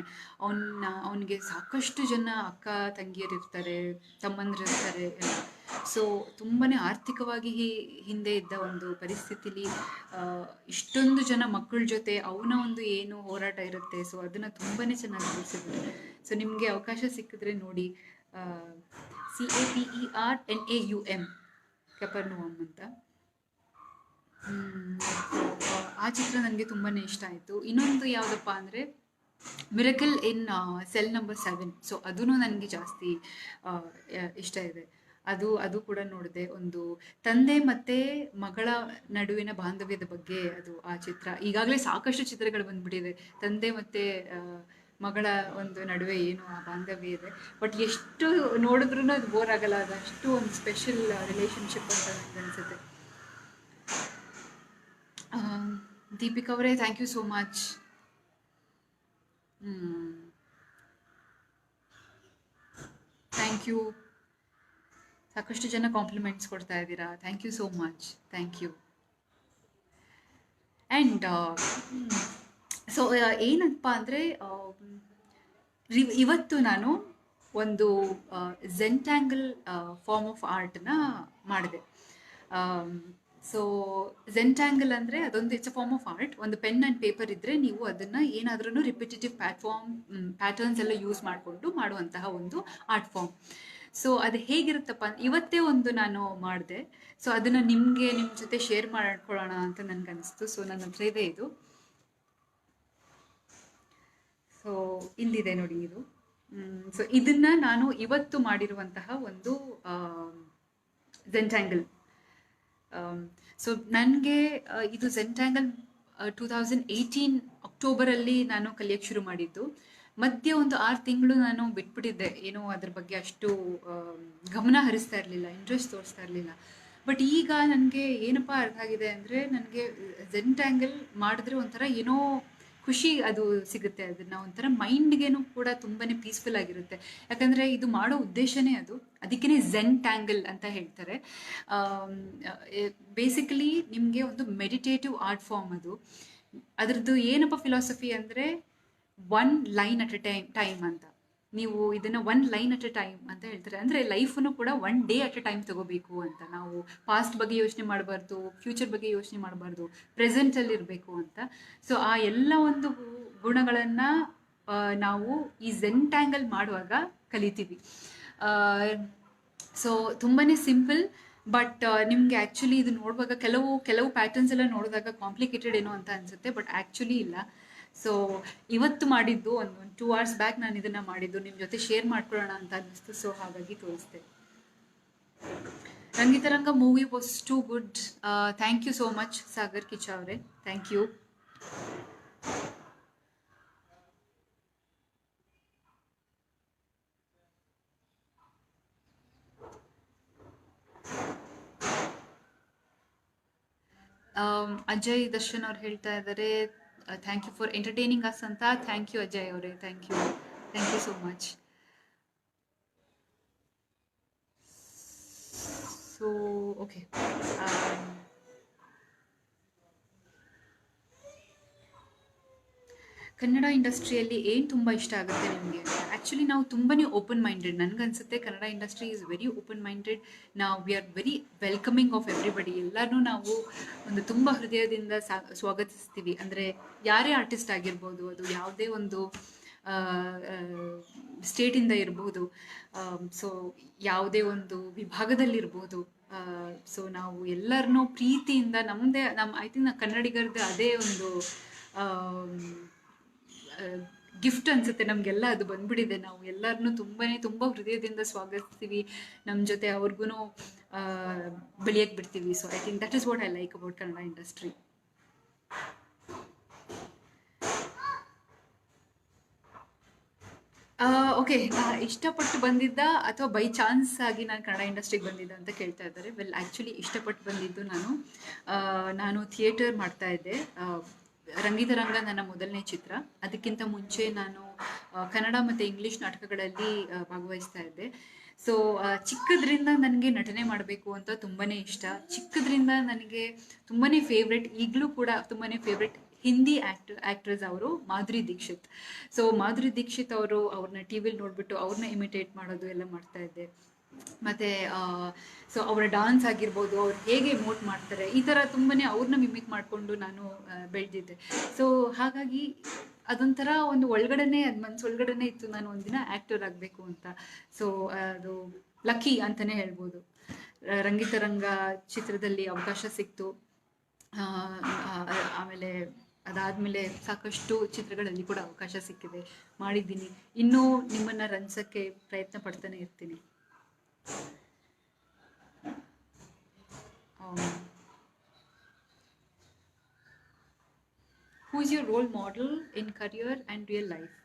A: ಅವನಿಗೆ ಸಾಕಷ್ಟು ಜನ ಅಕ್ಕ ತಂಗಿಯರು ಇರ್ತಾರೆ, ತಮ್ಮಂದಿರು ಇರ್ತಾರೆ ಎಲ್ಲ. ಸೊ ತುಂಬಾ ಆರ್ಥಿಕವಾಗಿ ಹಿಂದೆ ಇದ್ದ ಒಂದು ಪರಿಸ್ಥಿತಿಲಿ ಇಷ್ಟೊಂದು ಜನ ಮಕ್ಕಳ ಜೊತೆ ಅವನ ಒಂದು ಏನು ಹೋರಾಟ ಇರುತ್ತೆ. ಸೊ ಅದನ್ನು ತುಂಬಾ ಚೆನ್ನಾಗಿ ತಿಳಿಸಿದ್ದಾರೆ. ಸೊ ನಿಮಗೆ ಅವಕಾಶ ಸಿಕ್ಕಿದ್ರೆ ನೋಡಿ, CAPERNAUM, ಕೆಪರ್ನೌಮ್ ಅಂತ. ಆ ಚಿತ್ರ ನನಗೆ ತುಂಬಾ ಇಷ್ಟ ಆಯಿತು. ಇನ್ನೊಂದು ಯಾವುದಪ್ಪ ಅಂದರೆ ಮಿರಕಲ್ ಇನ್ ಸೆಲ್ ನಂಬರ್ 7. ಸೊ ಅದೂ ನನಗೆ ಜಾಸ್ತಿ ಇಷ್ಟ ಇದೆ. ಅದು ಕೂಡ ನೋಡಿದೆ. ಒಂದು ತಂದೆ ಮತ್ತು ಮಗಳ ನಡುವಿನ ಬಾಂಧವ್ಯದ ಬಗ್ಗೆ ಅದು ಆ ಚಿತ್ರ. ಈಗಾಗಲೇ ಸಾಕಷ್ಟು ಚಿತ್ರಗಳು ಬಂದ್ಬಿಟ್ಟಿದೆ ತಂದೆ ಮತ್ತು ಮಗಳ ಒಂದು ನಡುವೆ ಏನು ಆ ಬಾಂಧವ್ಯ ಇದೆ. ಬಟ್ ಎಷ್ಟು ನೋಡಿದ್ರೂ ಅದು ಬೋರ್ ಆಗಲ್ಲ. ಅದು ಅಷ್ಟು ಒಂದು ಸ್ಪೆಷಲ್ ರಿಲೇಷನ್ಶಿಪ್ ಅಂತ ನನಗೆ ಅನಿಸುತ್ತೆ. ದೀಪಿಕಾ ಅವರೇ, thank you so much. Thank you. ಸಾಕಷ್ಟು ಜನ ಕಾಂಪ್ಲಿಮೆಂಟ್ಸ್ ಕೊಡ್ತಾ ಇದ್ದೀರಾ. Thank you so much. Thank you. And so ಏನಪ್ಪ ಅಂದರೆ, ಇವತ್ತು ನಾನು ಒಂದು ಝೆಂಟ್ಯಾಂಗಲ್ ಫಾರ್ಮ್ ಆಫ್ ಆರ್ಟನ್ನ ಮಾಡಿದೆ. ಸೊ ಝೆಂಟ್ಯಾಂಗಲ್ ಅಂದರೆ ಅದೊಂದು it's a form of art. ಒಂದು ಪೆನ್ ಆ್ಯಂಡ್ ಪೇಪರ್ ಇದ್ದರೆ ನೀವು ಅದನ್ನು ಏನಾದ್ರೂ ರಿಪಿಟೇಟಿವ್ ಪ್ಯಾಟರ್ನ್ಸ್ ಎಲ್ಲ ಯೂಸ್ ಮಾಡಿಕೊಂಡು ಮಾಡುವಂತಹ ಒಂದು ಆರ್ಟ್ ಫಾರ್ಮ್. ಸೊ ಅದು ಹೇಗಿರುತ್ತಪ್ಪ, ಇವತ್ತೇ ಒಂದು ನಾನು ಮಾಡಿದೆ. ಸೊ ಅದನ್ನು ನಿಮ್ಮ ಜೊತೆ ಶೇರ್ ಮಾಡ್ಕೊಳ್ಳೋಣ ಅಂತ ನನಗನ್ನಿಸ್ತು. ಸೊ ನನ್ನ ಹತ್ರ ಇದೆ ಇದು. ಸೊ ಇಲ್ಲಿದೆ ನೋಡಿ ಇದು. ಸೊ ಇದನ್ನು ನಾನು ಇವತ್ತು ಮಾಡಿರುವಂತಹ ಒಂದು ಝೆಂಟ್ಯಾಂಗಲ್. ಸೊ ನನಗೆ ಇದು ಝೆಂಟ್ಯಾಂಗಲ್ 2018 ಅಕ್ಟೋಬರಲ್ಲಿ ನಾನು ಕಲಿಯೋಕ್ಕೆ ಶುರು ಮಾಡಿದ್ದು. ಮಧ್ಯೆ ಒಂದು 6 ತಿಂಗಳು ನಾನು ಬಿಟ್ಬಿಟ್ಟಿದ್ದೆ. ಏನೋ ಅದ್ರ ಬಗ್ಗೆ ಅಷ್ಟು ಗಮನ ಹರಿಸ್ತಾ ಇರಲಿಲ್ಲ, ಇಂಟ್ರೆಸ್ಟ್ ತೋರಿಸ್ತಾ ಇರಲಿಲ್ಲ. ಬಟ್ ಈಗ ನನಗೆ ಏನಪ್ಪ ಅರ್ಥ ಆಗಿದೆ ಅಂದರೆ, ನನಗೆ ಝೆಂಟ್ಯಾಂಗಲ್ ಮಾಡಿದ್ರೆ ಒಂಥರ ಏನೋ ಖುಷಿ ಅದು ಸಿಗುತ್ತೆ. ಅದನ್ನು ಒಂಥರ ಮೈಂಡ್ಗೇನು ಕೂಡ ತುಂಬಾ ಪೀಸ್ಫುಲ್ ಆಗಿರುತ್ತೆ. ಯಾಕಂದರೆ ಇದು ಮಾಡೋ ಉದ್ದೇಶನೇ ಅದು. ಅದಕ್ಕೇ ಝೆಂಟ್ಯಾಂಗಲ್ ಅಂತ ಹೇಳ್ತಾರೆ. ಬೇಸಿಕಲಿ ನಿಮಗೆ ಒಂದು ಮೆಡಿಟೇಟಿವ್ ಆರ್ಟ್ ಫಾರ್ಮ್ ಅದು. ಅದರದ್ದು ಏನಪ್ಪ ಫಿಲಾಸಫಿ ಅಂದರೆ, 1 ಲೈನ್ ಅಟ್ ಎ ಟೈಮ್ ಅಂತ. ನೀವು ಇದನ್ನು 1 ಲೈನ್ ಅಟ್ ಎ ಟೈಮ್ ಅಂತ ಹೇಳ್ತಾರೆ. ಅಂದರೆ ಲೈಫನ್ನು ಕೂಡ 1 ಡೇ ಅಟ್ ಎ ಟೈಮ್ ತಗೋಬೇಕು ಅಂತ. ನಾವು ಪಾಸ್ಟ್ ಬಗ್ಗೆ ಯೋಚನೆ ಮಾಡಬಾರ್ದು, ಫ್ಯೂಚರ್ ಬಗ್ಗೆ ಯೋಚನೆ ಮಾಡಬಾರ್ದು, ಪ್ರೆಸೆಂಟಲ್ಲಿ ಇರಬೇಕು ಅಂತ. ಸೊ ಆ ಎಲ್ಲ ಒಂದು ಗುಣಗಳನ್ನು ನಾವು ಈ ಝೆಂಟ್ಯಾಂಗಲ್ ಮಾಡುವಾಗ ಕಲಿತೀವಿ. ಸೊ ತುಂಬಾ ಸಿಂಪಲ್. ಬಟ್ ನಿಮಗೆ ಆ್ಯಕ್ಚುಲಿ ಇದು ನೋಡುವಾಗ ಕೆಲವು ಪ್ಯಾಟರ್ನ್ಸ್ ಎಲ್ಲ ನೋಡಿದಾಗ ಕಾಂಪ್ಲಿಕೇಟೆಡ್ ಏನೋ ಅಂತ ಅನಿಸುತ್ತೆ. ಬಟ್ ಆ್ಯಕ್ಚುಲಿ ಇಲ್ಲ. ಸೊ ಇವತ್ತು ಮಾಡಿದ್ದು ಒಂದು 2 hours ಬ್ಯಾಕ್ ನಾನು ಇದನ್ನು ಮಾಡಿದ್ದು, ನಿಮ್ಮ ಜೊತೆ ಶೇರ್ ಮಾಡ್ಕೊಳ್ಳೋಣ ಅಂತ ಅನ್ನಿಸ್ತು. ಸೊ ಹಾಗಾಗಿ ತೋರಿಸ್ದೆ. Rangitaranga movie was too good. Thank you so much Sagar Kichcha ಅವರೇ, ಥ್ಯಾಂಕ್ ಯು. ಅಜಯ್ ದರ್ಶನ್ ಅವ್ರು ಹೇಳ್ತಾ ಇದ್ದಾರೆ thank you for entertaining us ಅಂತ. ಥ್ಯಾಂಕ್ ಯು ಅಜಯ್ ಅವರೇ, thank you so much. So okay, Kannada ಇಂಡಸ್ಟ್ರಿಯಲ್ಲಿ ಏನು ತುಂಬ ಇಷ್ಟ ಆಗುತ್ತೆ ನಿಮಗೆ ಅಂತ. ಆ್ಯಕ್ಚುಲಿ ನಾವು ತುಂಬಾ ಓಪನ್ ಮೈಂಡೆಡ್, ನನಗನ್ಸುತ್ತೆ Kannada industry is very open minded. ನಾವು we are very welcoming of everybody. ಎಲ್ಲರನ್ನೂ ನಾವು ಒಂದು ತುಂಬ ಹೃದಯದಿಂದ ಸ್ವಾಗತಿಸ್ತೀವಿ. ಅಂದರೆ ಯಾರೇ ಆರ್ಟಿಸ್ಟ್ ಆಗಿರ್ಬೋದು, ಅದು ಯಾವುದೇ ಒಂದು ಸ್ಟೇಟಿಂದ ಇರ್ಬೋದು, ಸೊ ಯಾವುದೇ ಒಂದು ವಿಭಾಗದಲ್ಲಿರ್ಬೋದು. ಸೊ ನಾವು ಎಲ್ಲರನ್ನೂ ಪ್ರೀತಿಯಿಂದ ಐ ಥಿಂಕ್ ಕನ್ನಡಿಗರದ್ದು ಅದೇ ಒಂದು ಗಿಫ್ಟ್ ಅನ್ಸುತ್ತೆ ನಮಗೆಲ್ಲ, ಅದು ಬಂದ್ಬಿಟ್ಟಿದೆ. ನಾವು ಎಲ್ಲರನ್ನೂ ತುಂಬ ಹೃದಯದಿಂದ ಸ್ವಾಗತಿಸ್ತೀವಿ, ನಮ್ಮ ಜೊತೆ ಅವ್ರಿಗೂ ಬೆಳೆಯಕ್ಕೆ ಬಿಡ್ತೀವಿ. So I think that is what I like about Kannada industry. Okay, ಇಷ್ಟಪಟ್ಟು ಬಂದಿದ್ದ ಅಥವಾ ಬೈ ಚಾನ್ಸ್ ಆಗಿ ನಾನು ಕನ್ನಡ ಇಂಡಸ್ಟ್ರಿಗೆ ಬಂದಿದ್ದ ಅಂತ ಕೇಳ್ತಾ ಇದ್ದಾರೆ. ವೆಲ್, ಆ್ಯಕ್ಚುಲಿ ಇಷ್ಟಪಟ್ಟು ಬಂದಿದ್ದು ನಾನು ಥಿಯೇಟರ್ ಮಾಡ್ತಾ ಇದ್ದೆ. ರಂಗಿತರಂಗ ನನ್ನ ಮೊದಲನೇ ಚಿತ್ರ. ಅದಕ್ಕಿಂತ ಮುಂಚೆ ನಾನು ಕನ್ನಡ ಮತ್ತು ಇಂಗ್ಲೀಷ್ ನಾಟಕಗಳಲ್ಲಿ ಭಾಗವಹಿಸ್ತಾ ಇದ್ದೆ. ಸೊ ಚಿಕ್ಕದ್ರಿಂದ ನನಗೆ ನಟನೆ ಮಾಡಬೇಕು ಅಂತ ತುಂಬಾ ಇಷ್ಟ. ಚಿಕ್ಕದ್ರಿಂದ ನನಗೆ ತುಂಬಾ ಫೇವ್ರೆಟ್, ಈಗಲೂ ಕೂಡ ತುಂಬಾ ಫೇವ್ರೆಟ್ ಹಿಂದಿ ಆ್ಯಕ್ಟ್ರೆಸ್ ಅವರು ಮಾಧುರಿ ದೀಕ್ಷಿತ್. ಸೊ ಮಾಧುರಿ ದೀಕ್ಷಿತ್ ಅವ್ರನ್ನ ಟಿ ವಿಲಿ ನೋಡಿಬಿಟ್ಟು ಅವ್ರನ್ನ ಇಮಿಟೇಟ್ ಮಾಡೋದು ಎಲ್ಲ ಮಾಡ್ತಾ ಇದ್ದೆ. ಮತ್ತು ಸೊ ಅವರ ಡಾನ್ಸ್ ಆಗಿರ್ಬೋದು, ಅವ್ರು ಹೇಗೆ ಮೋಟ್ ಮಾಡ್ತಾರೆ, ಈ ಥರ ತುಂಬಾ ಅವ್ರನ್ನ ಮಿಮಿಕ್ ಮಾಡಿಕೊಂಡು ನಾನು ಬೆಳೆದಿದ್ದೆ. ಸೊ ಹಾಗಾಗಿ ಅದೊಂಥರ ಒಂದು ಮನಸ್ಸೊಳಗಡೆನೇ ಇತ್ತು, ನಾನು ಒಂದಿನ ಆ್ಯಕ್ಟರ್ ಆಗಬೇಕು ಅಂತ. ಸೊ ಅದು ಲಕ್ಕಿ ಅಂತಲೇ ಹೇಳ್ಬೋದು. ರಂಗಿತರಂಗ ಚಿತ್ರದಲ್ಲಿ ಅವಕಾಶ ಸಿಕ್ತು. ಆಮೇಲೆ ಅದಾದಮೇಲೆ ಸಾಕಷ್ಟು ಚಿತ್ರಗಳಲ್ಲಿ ಕೂಡ ಅವಕಾಶ ಸಿಕ್ಕಿದೆ, ಮಾಡಿದ್ದೀನಿ. ಇನ್ನೂ ನಿಮ್ಮನ್ನು ರಂಜಿಸೋಕ್ಕೆ ಪ್ರಯತ್ನ ಪಡ್ತಾನೆ ಇರ್ತೀನಿ. Who is your role model in career and real life?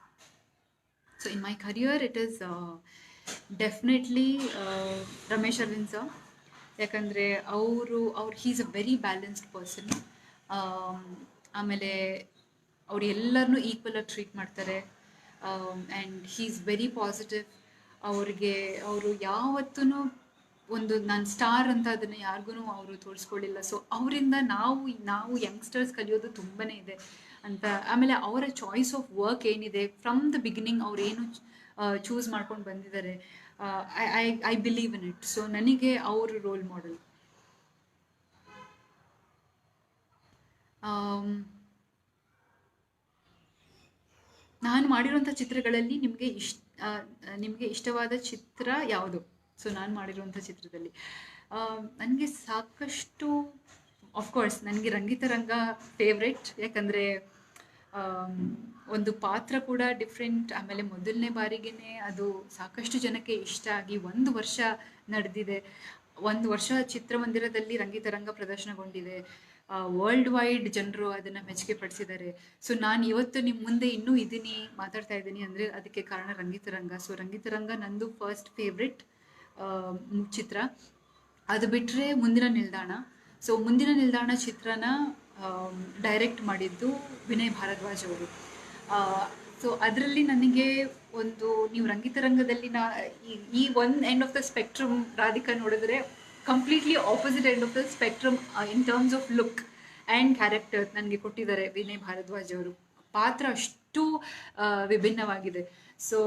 A: So in my career it is definitely Ramesh Arvind sir. ಯಾಕಂದರೆ he is a very balanced person. ಆಮೇಲೆ ಅವ್ರು ಎಲ್ಲರನ್ನೂ ಈಕ್ವಲ್ ಆಗಿ ಟ್ರೀಟ್ ಮಾಡ್ತಾರೆ. And he is very positive. ಅವರು ಯಾವತ್ತೂ ಒಂದು ನಾನು ಸ್ಟಾರ್ ಅಂತ ಅದನ್ನು ಯಾರಿಗೂ ಅವರು ತೋರಿಸ್ಕೊಳ್ಳಿಲ್ಲ. ಸೊ ಅವರಿಂದ ನಾವು ಯಂಗ್ಸ್ಟರ್ಸ್ ಕಲಿಯೋದು ತುಂಬಾ ಇದೆ ಅಂತ. ಆಮೇಲೆ ಅವರ ಚಾಯ್ಸ್ ಆಫ್ ವರ್ಕ್ ಏನಿದೆ, ಫ್ರಮ್ ದ ಬಿಗಿನಿಂಗ್ ಅವ್ರೇನು ಚೂಸ್ ಮಾಡ್ಕೊಂಡು ಬಂದಿದ್ದಾರೆ, I believe in it. So ನನಗೆ ಅವರು ರೋಲ್ ಮಾಡೆಲ್. ನಾನು ಮಾಡಿರುವಂಥ ಚಿತ್ರಗಳಲ್ಲಿ ನಿಮಗೆ ಇಷ್ಟವಾದ ಚಿತ್ರ ಯಾವುದು? ಸೊ ನಾನು ಮಾಡಿರುವಂಥ ಚಿತ್ರದಲ್ಲಿ ನನಗೆ ಸಾಕಷ್ಟು, ಆಫ್ಕೋರ್ಸ್ ನನಗೆ ರಂಗಿತರಂಗ ಫೇವ್ರೆಟ್. ಯಾಕಂದರೆ ಒಂದು ಪಾತ್ರ ಕೂಡ ಡಿಫ್ರೆಂಟ್. ಆಮೇಲೆ ಮೊದಲನೇ ಬಾರಿಗೇ ಅದು ಸಾಕಷ್ಟು ಜನಕ್ಕೆ ಇಷ್ಟ ಆಗಿ 1 ವರ್ಷ ನಡೆದಿದೆ. 1 ವರ್ಷ ಚಿತ್ರಮಂದಿರದಲ್ಲಿ ರಂಗಿತರಂಗ ಪ್ರದರ್ಶನಗೊಂಡಿದೆ. ವರ್ಲ್ಡ್ ವೈಡ್ ಜನರು ಅದನ್ನು ಮೆಚ್ಚುಗೆ ಪಡಿಸಿದ್ದಾರೆ. ಸೊ ನಾನು ಇವತ್ತು ನಿಮ್ಮ ಮುಂದೆ ಇನ್ನೂ ಮಾತಾಡ್ತಾ ಇದ್ದೀನಿ ಅಂದರೆ ಅದಕ್ಕೆ ಕಾರಣ ರಂಗಿತರಂಗ. ಸೊ ರಂಗಿತರಂಗ ನಂದು ಫಸ್ಟ್ ಫೇವ್ರೆಟ್ ಚಿತ್ರ. ಅದು ಬಿಟ್ಟರೆ ಮುಂದಿನ ನಿಲ್ದಾಣ. ಸೊ ಮುಂದಿನ ನಿಲ್ದಾಣ ಚಿತ್ರನ ಡೈರೆಕ್ಟ್ ಮಾಡಿದ್ದು ವಿನಯ್ ಭಾರದ್ವಾಜ್ ಅವರು. ಸೊ ಅದರಲ್ಲಿ ನನಗೆ ನೀವು ರಂಗಿತರಂಗದಲ್ಲಿ ಈ one end of the spectrum Radhika ನೋಡಿದ್ರೆ completely opposite end of the spectrum in terms of look and character ನನಗೆ ಕೊಟ್ಟಿದ್ದಾರೆ ವಿನಯ್ ಭಾರದ್ವಾಜ್ ಅವರು. ಪಾತ್ರ ಅಷ್ಟು ವಿಭಿನ್ನವಾಗಿದೆ. ಸೊ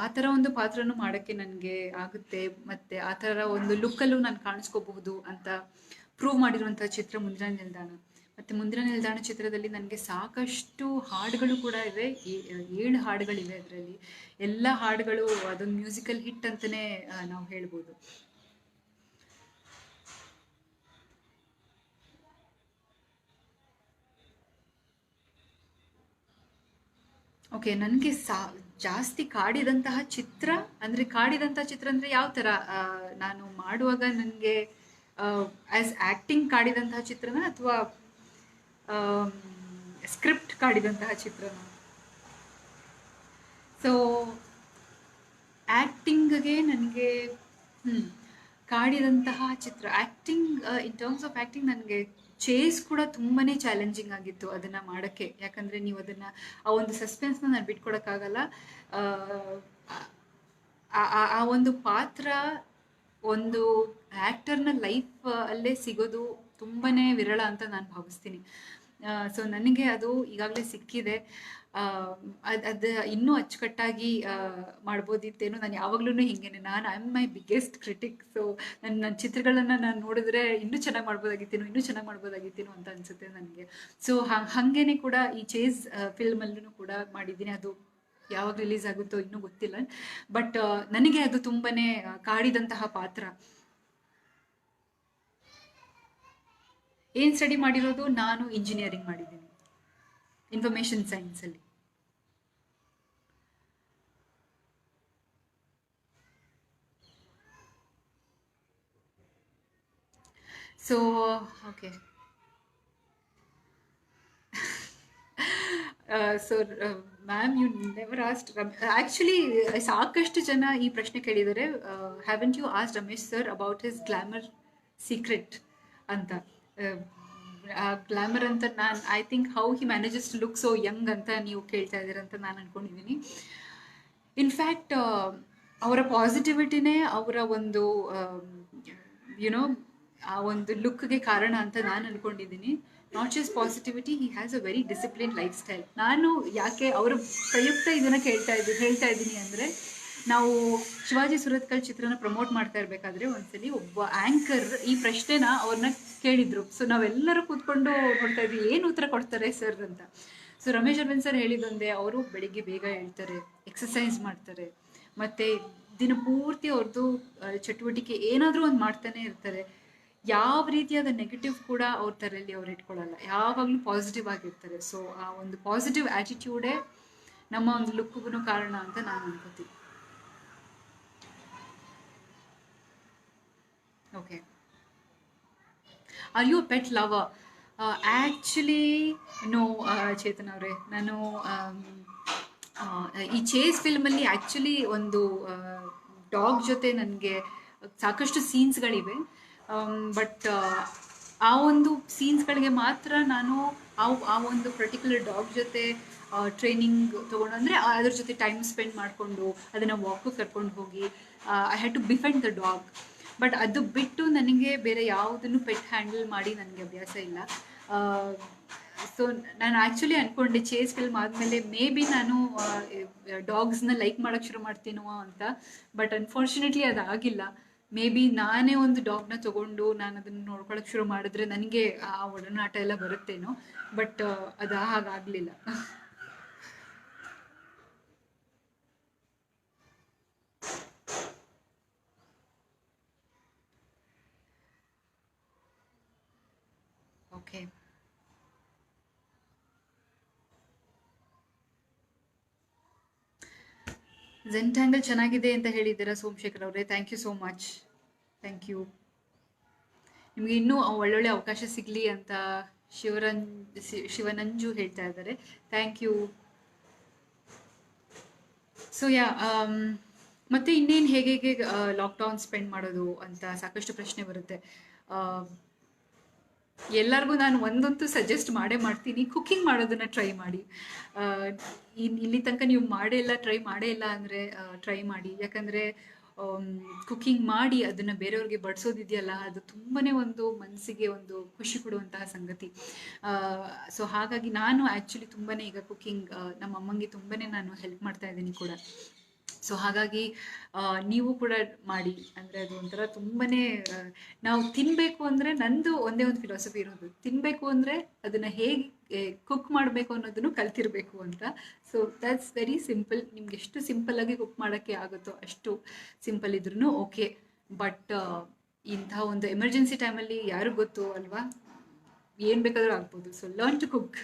A: ಆ ಥರ ಒಂದು ಪಾತ್ರನೂ ಮಾಡೋಕ್ಕೆ ನನಗೆ ಆಗುತ್ತೆ, ಮತ್ತು ಆ ಥರ ಒಂದು ಲುಕ್ಕಲ್ಲೂ ನಾನು ಕಾಣಿಸ್ಕೋಬಹುದು ಅಂತ ಪ್ರೂವ್ ಮಾಡಿರುವಂಥ ಚಿತ್ರ ಮುಂದಿನ ನಿಲ್ದಾಣ. ಮತ್ತು ಮುಂದಿನ ನಿಲ್ದಾಣ ಚಿತ್ರದಲ್ಲಿ ನನಗೆ ಸಾಕಷ್ಟು ಹಾಡುಗಳು ಕೂಡ ಇವೆ. 7 ಹಾಡುಗಳಿವೆ ಅದರಲ್ಲಿ. ಎಲ್ಲ ಹಾಡುಗಳು ಅದೊಂದು ಮ್ಯೂಸಿಕಲ್ ಹಿಟ್ ಅಂತಲೇ ನಾವು ಹೇಳ್ಬೋದು. ಓಕೆ, ನನಗೆ ಜಾಸ್ತಿ ಕಾಡಿದಂತಹ ಚಿತ್ರ ಅಂದರೆ ಕಾಡಿದಂತಹ ಚಿತ್ರ ಅಂದರೆ ಯಾವ ಥರ ನಾನು ಮಾಡುವಾಗ ನನಗೆ ಆ್ಯಸ್ ಆ್ಯಕ್ಟಿಂಗ್ ಕಾಡಿದಂತಹ ಚಿತ್ರನ ಅಥವಾ ಸ್ಕ್ರಿಪ್ಟ್ ಕಾಡಿದಂತಹ ಚಿತ್ರನ? ಸೊ ಆ್ಯಕ್ಟಿಂಗ್ಗೆ ನನಗೆ ಕಾಡಿದಂತಹ ಚಿತ್ರ acting, in terms of acting ನನಗೆ ಚೇಸ್ ಕೂಡ ತುಂಬಾ ಚಾಲೆಂಜಿಂಗ್ ಆಗಿತ್ತು ಅದನ್ನು ಮಾಡೋಕ್ಕೆ. ಯಾಕಂದರೆ ನೀವು ಅದನ್ನು ಆ ಒಂದು ಸಸ್ಪೆನ್ಸ್ನ ನಾನು ಬಿಟ್ಕೊಡೋಕ್ಕಾಗಲ್ಲ. ಆ ಒಂದು ಪಾತ್ರ ಒಂದು ಆ್ಯಕ್ಟರ್ನ ಲೈಫ್ ಅಲ್ಲೇ ಸಿಗೋದು ತುಂಬಾ ವಿರಳ ಅಂತ ನಾನು ಭಾವಿಸ್ತೀನಿ. ಸೊ ನನಗೆ ಅದು ಈಗಾಗಲೇ ಸಿಕ್ಕಿದೆ. ಅದು ಇನ್ನೂ ಅಚ್ಚುಕಟ್ಟಾಗಿ ಮಾಡ್ಬೋದಿತ್ತೇನೋ. ನಾನು ಯಾವಾಗ್ಲೂ ಹಿಂಗೇನೆ, ನಾನು I am my biggest critic. So ನನ್ನ ಚಿತ್ರಗಳನ್ನು ನಾನು ನೋಡಿದ್ರೆ ಇನ್ನೂ ಚೆನ್ನಾಗಿ ಮಾಡ್ಬೋದಾಗಿತ್ತೇನೋ ಅಂತ ಅನಿಸುತ್ತೆ ನನಗೆ. ಸೊ ಹಾಗೇನೆ ಕೂಡ ಈ ಚೇಸ್ ಫಿಲ್ಮಲ್ಲೂ ಕೂಡ ಮಾಡಿದ್ದೀನಿ. ಅದು ಯಾವಾಗ ರಿಲೀಸ್ ಆಗುತ್ತೋ ಇನ್ನೂ ಗೊತ್ತಿಲ್ಲ. ಬಟ್ ನನಗೆ ಅದು ತುಂಬಾ ಕಾಡಿದಂತಹ ಪಾತ್ರ. ಏನು ಸ್ಟಡಿ ಮಾಡಿರೋದು? ನಾನು ಇಂಜಿನಿಯರಿಂಗ್ ಮಾಡಿದ್ದೀನಿ, ಇನ್ಫಾರ್ಮೇಷನ್ ಸೈನ್ಸಲ್ಲಿ. So okay, so ma'am, you never asked actually ಸಾಕಷ್ಟು ಜನ ಈ ಪ್ರಶ್ನೆ ಕೇಳಿದ್ದಾರೆ. Haven't you asked Ramesh sir about his glamour secret ಅಂತ. ಗ್ಲಾಮರ್ ಅಂತ I think how he manages to look so young ಅಂತ ನೀವು ಕೇಳ್ತಾ ಇದ್ದೀರಂತ ನಾನು ಅಂದ್ಕೊಂಡಿದ್ದೀನಿ. ಇನ್ಫ್ಯಾಕ್ಟ್ ಅವರ ಪಾಸಿಟಿವಿಟಿನೇ ಅವರ ಒಂದು ಯುನೋ ಆ ಒಂದು ಲುಕ್ಗೆ ಕಾರಣ ಅಂತ ನಾನು ಅಂದ್ಕೊಂಡಿದ್ದೀನಿ. Not just positivity, he has a very discipline life style. ನಾನು ಯಾಕೆ ಅವರ ಪ್ರಯುಕ್ತ ಇದನ್ನು ಹೇಳ್ತಾ ಇದ್ದೀನಿ ಅಂದರೆ, ನಾವು ಶಿವಾಜಿ ಸುರತ್ಕಲ್ ಚಿತ್ರನ ಪ್ರಮೋಟ್ ಮಾಡ್ತಾ ಇರಬೇಕಾದ್ರೆ ಒಂದ್ಸಲಿ ಒಬ್ಬ ಆ್ಯಂಕರ್ ಈ ಪ್ರಶ್ನೆನ ಅವ್ರನ್ನ ಕೇಳಿದ್ರು. ಸೊ ನಾವೆಲ್ಲರೂ ಕೂತ್ಕೊಂಡು ನೋಡ್ತಾ ಇದ್ವಿ, ಏನು ಉತ್ತರ ಕೊಡ್ತಾರೆ ಸರ್ ಅಂತ. ಸೊ ರಮೇಶ್ ಅರವಿಂದ್ ಸರ್ ಹೇಳಿದೊಂದೇ, ಅವರು ಬೆಳಿಗ್ಗೆ ಬೇಗ ಹೇಳ್ತಾರೆ, ಎಕ್ಸಸೈಸ್ ಮಾಡ್ತಾರೆ, ಮತ್ತು ದಿನ ಪೂರ್ತಿ ಅವ್ರದ್ದು ಚಟುವಟಿಕೆ ಏನಾದರೂ ಒಂದು ಮಾಡ್ತಾನೆ ಇರ್ತಾರೆ. ಯಾವ ರೀತಿಯಾದ ನೆಗೆಟಿವ್ ಕೂಡ ಅವ್ರ ತಲೆಯಲ್ಲಿ ಅವ್ರು ಇಟ್ಕೊಳ್ಳಲ್ಲ, ಯಾವಾಗಲೂ ಪಾಸಿಟಿವ್ ಆಗಿರ್ತಾರೆ. ಸೊ ಆ ಒಂದು ಪಾಸಿಟಿವ್ ಆ್ಯಟಿಟ್ಯೂಡೇ ನಮ್ಮ ಒಂದು ಲುಕ್ಗೂ ಕಾರಣ ಅಂತ ನಾನು ಅನ್ಕೋತೀನಿ. Okay, are you a pet lover? Actually no Chetan ಅವರೇ, ನಾನು ಈ ಚೇಸ್ ಫಿಲ್ಮಲ್ಲಿ ಆ್ಯಕ್ಚುಲಿ ಒಂದು ಡಾಗ್ ಜೊತೆ ನನಗೆ ಸಾಕಷ್ಟು ಸೀನ್ಸ್ಗಳಿವೆ. ಬಟ್ ಆ ಒಂದು ಸೀನ್ಸ್ಗಳಿಗೆ ಮಾತ್ರ ನಾನು ಆ ಒಂದು ಪರ್ಟಿಕ್ಯುಲರ್ ಡಾಗ್ ಜೊತೆ ಟ್ರೈನಿಂಗ್ ತೊಗೊಂಡು, ಅಂದರೆ ಅದ್ರ ಜೊತೆ ಟೈಮ್ ಸ್ಪೆಂಡ್ ಮಾಡಿಕೊಂಡು ಅದನ್ನು ವಾಕು ಕರ್ಕೊಂಡು ಹೋಗಿ I had to befriend the dog. But ಅದು ಬಿಟ್ಟು ನನಗೆ ಬೇರೆ ಯಾವುದನ್ನು ಪೆಟ್ ಹ್ಯಾಂಡಲ್ ಮಾಡಿ ನನಗೆ ಅಭ್ಯಾಸ ಇಲ್ಲ. ಸೊ ನಾನು ಆ್ಯಕ್ಚುಲಿ ಅಂದ್ಕೊಂಡೆ ಚೇಸ್ ಫಿಲ್ಮ್ ಆದಮೇಲೆ ಮೇ ಬಿ ನಾನು ಡಾಗ್ಸ್ನ ಲೈಕ್ ಮಾಡೋಕ್ಕೆ ಶುರು ಮಾಡ್ತೀನೋ ಅಂತ. ಬಟ್ ಅನ್ಫಾರ್ಚುನೇಟ್ಲಿ ಅದಾಗಿಲ್ಲ. ಮೇ ಬಿ ನಾನೇ ಒಂದು ಡಾಗ್ನ ತೊಗೊಂಡು ನಾನು ಅದನ್ನು ನೋಡ್ಕೊಳ್ಳೋಕೆ ಶುರು ಮಾಡಿದ್ರೆ ನನಗೆ ಆ ಒಡನಾಟ ಎಲ್ಲ ಬರುತ್ತೇನೋ. ಬಟ್ ಅದು ಹಾಗಾಗಲಿಲ್ಲ. ಓಕೆ, ಝೆಂಟ್ಯಾಂಗಲ್ ಚೆನ್ನಾಗಿದೆ ಅಂತ ಹೇಳಿದ್ದೀರಾ ಸೋಮಶೇಖರ್ ಅವರೇ, thank you so much. Thank you. ನಿಮಗೆ ಇನ್ನೂ ಒಳ್ಳೊಳ್ಳೆ ಅವಕಾಶ ಸಿಗಲಿ ಅಂತ ಶಿವನಂಜು ಹೇಳ್ತಾ ಇದ್ದಾರೆ. Thank you. ಸೊ ಮತ್ತೆ ಇನ್ನೇನು ಹೇಗೆ ಲಾಕ್ಡೌನ್ ಸ್ಪೆಂಡ್ ಮಾಡೋದು ಅಂತ ಸಾಕಷ್ಟು ಪ್ರಶ್ನೆ ಬರುತ್ತೆ. ಎಲ್ಲರಿಗೂ ನಾನು ಒಂದಂತೂ ಸಜೆಸ್ಟ್ ಮಾಡ್ತೀನಿ, ಕುಕ್ಕಿಂಗ್ ಮಾಡೋದನ್ನು ಟ್ರೈ ಮಾಡಿ. ಇಲ್ಲಿ ತನಕ ನೀವು ಟ್ರೈ ಮಾಡೇ ಇಲ್ಲ ಅಂದರೆ ಟ್ರೈ ಮಾಡಿ. ಯಾಕಂದರೆ ಕುಕ್ಕಿಂಗ್ ಮಾಡಿ ಅದನ್ನು ಬೇರೆಯವ್ರಿಗೆ ಬಡಿಸೋದಿದೆಯಲ್ಲ, ಅದು ತುಂಬಾ ಒಂದು ಮನಸ್ಸಿಗೆ ಒಂದು ಖುಷಿ ಕೊಡುವಂತಹ ಸಂಗತಿ. ಸೊ ಹಾಗಾಗಿ ನಾನು ಆ್ಯಕ್ಚುಲಿ ತುಂಬಾ ಈಗ ಕುಕ್ಕಿಂಗ್ ನಮ್ಮ ಅಮ್ಮಂಗೆ ತುಂಬಾ ನಾನು ಹೆಲ್ಪ್ ಮಾಡ್ತಾ ಇದ್ದೀನಿ ಕೂಡ. ಸೊ ಹಾಗಾಗಿ ನೀವು ಕೂಡ ಮಾಡಿ. ಅಂದರೆ ಅದು ಒಂಥರ ತುಂಬಾ ನಾವು ತಿನ್ನಬೇಕು ಅಂದರೆ, ನಂದು ಒಂದೇ ಒಂದು ಫಿಲಾಸಫಿ ಇರೋದು, ತಿನ್ನಬೇಕು ಅಂದರೆ ಅದನ್ನು ಹೇಗೆ ಕುಕ್ ಮಾಡಬೇಕು ಅನ್ನೋದನ್ನು ಕಲ್ತಿರಬೇಕು ಅಂತ. So that's very simple. ನಿಮ್ಗೆ ಎಷ್ಟು ಸಿಂಪಲ್ಲಾಗಿ ಕುಕ್ ಮಾಡೋಕ್ಕೆ ಆಗುತ್ತೋ ಅಷ್ಟು ಸಿಂಪಲ್ ಇದ್ರೂ ಓಕೆ. ಬಟ್ ಇಂಥ ಒಂದು ಎಮರ್ಜೆನ್ಸಿ ಟೈಮಲ್ಲಿ ಯಾರಿಗೂ ಗೊತ್ತು ಅಲ್ವಾ, ಏನು ಬೇಕಾದರೂ ಆಗ್ಬೋದು. So learn to cook,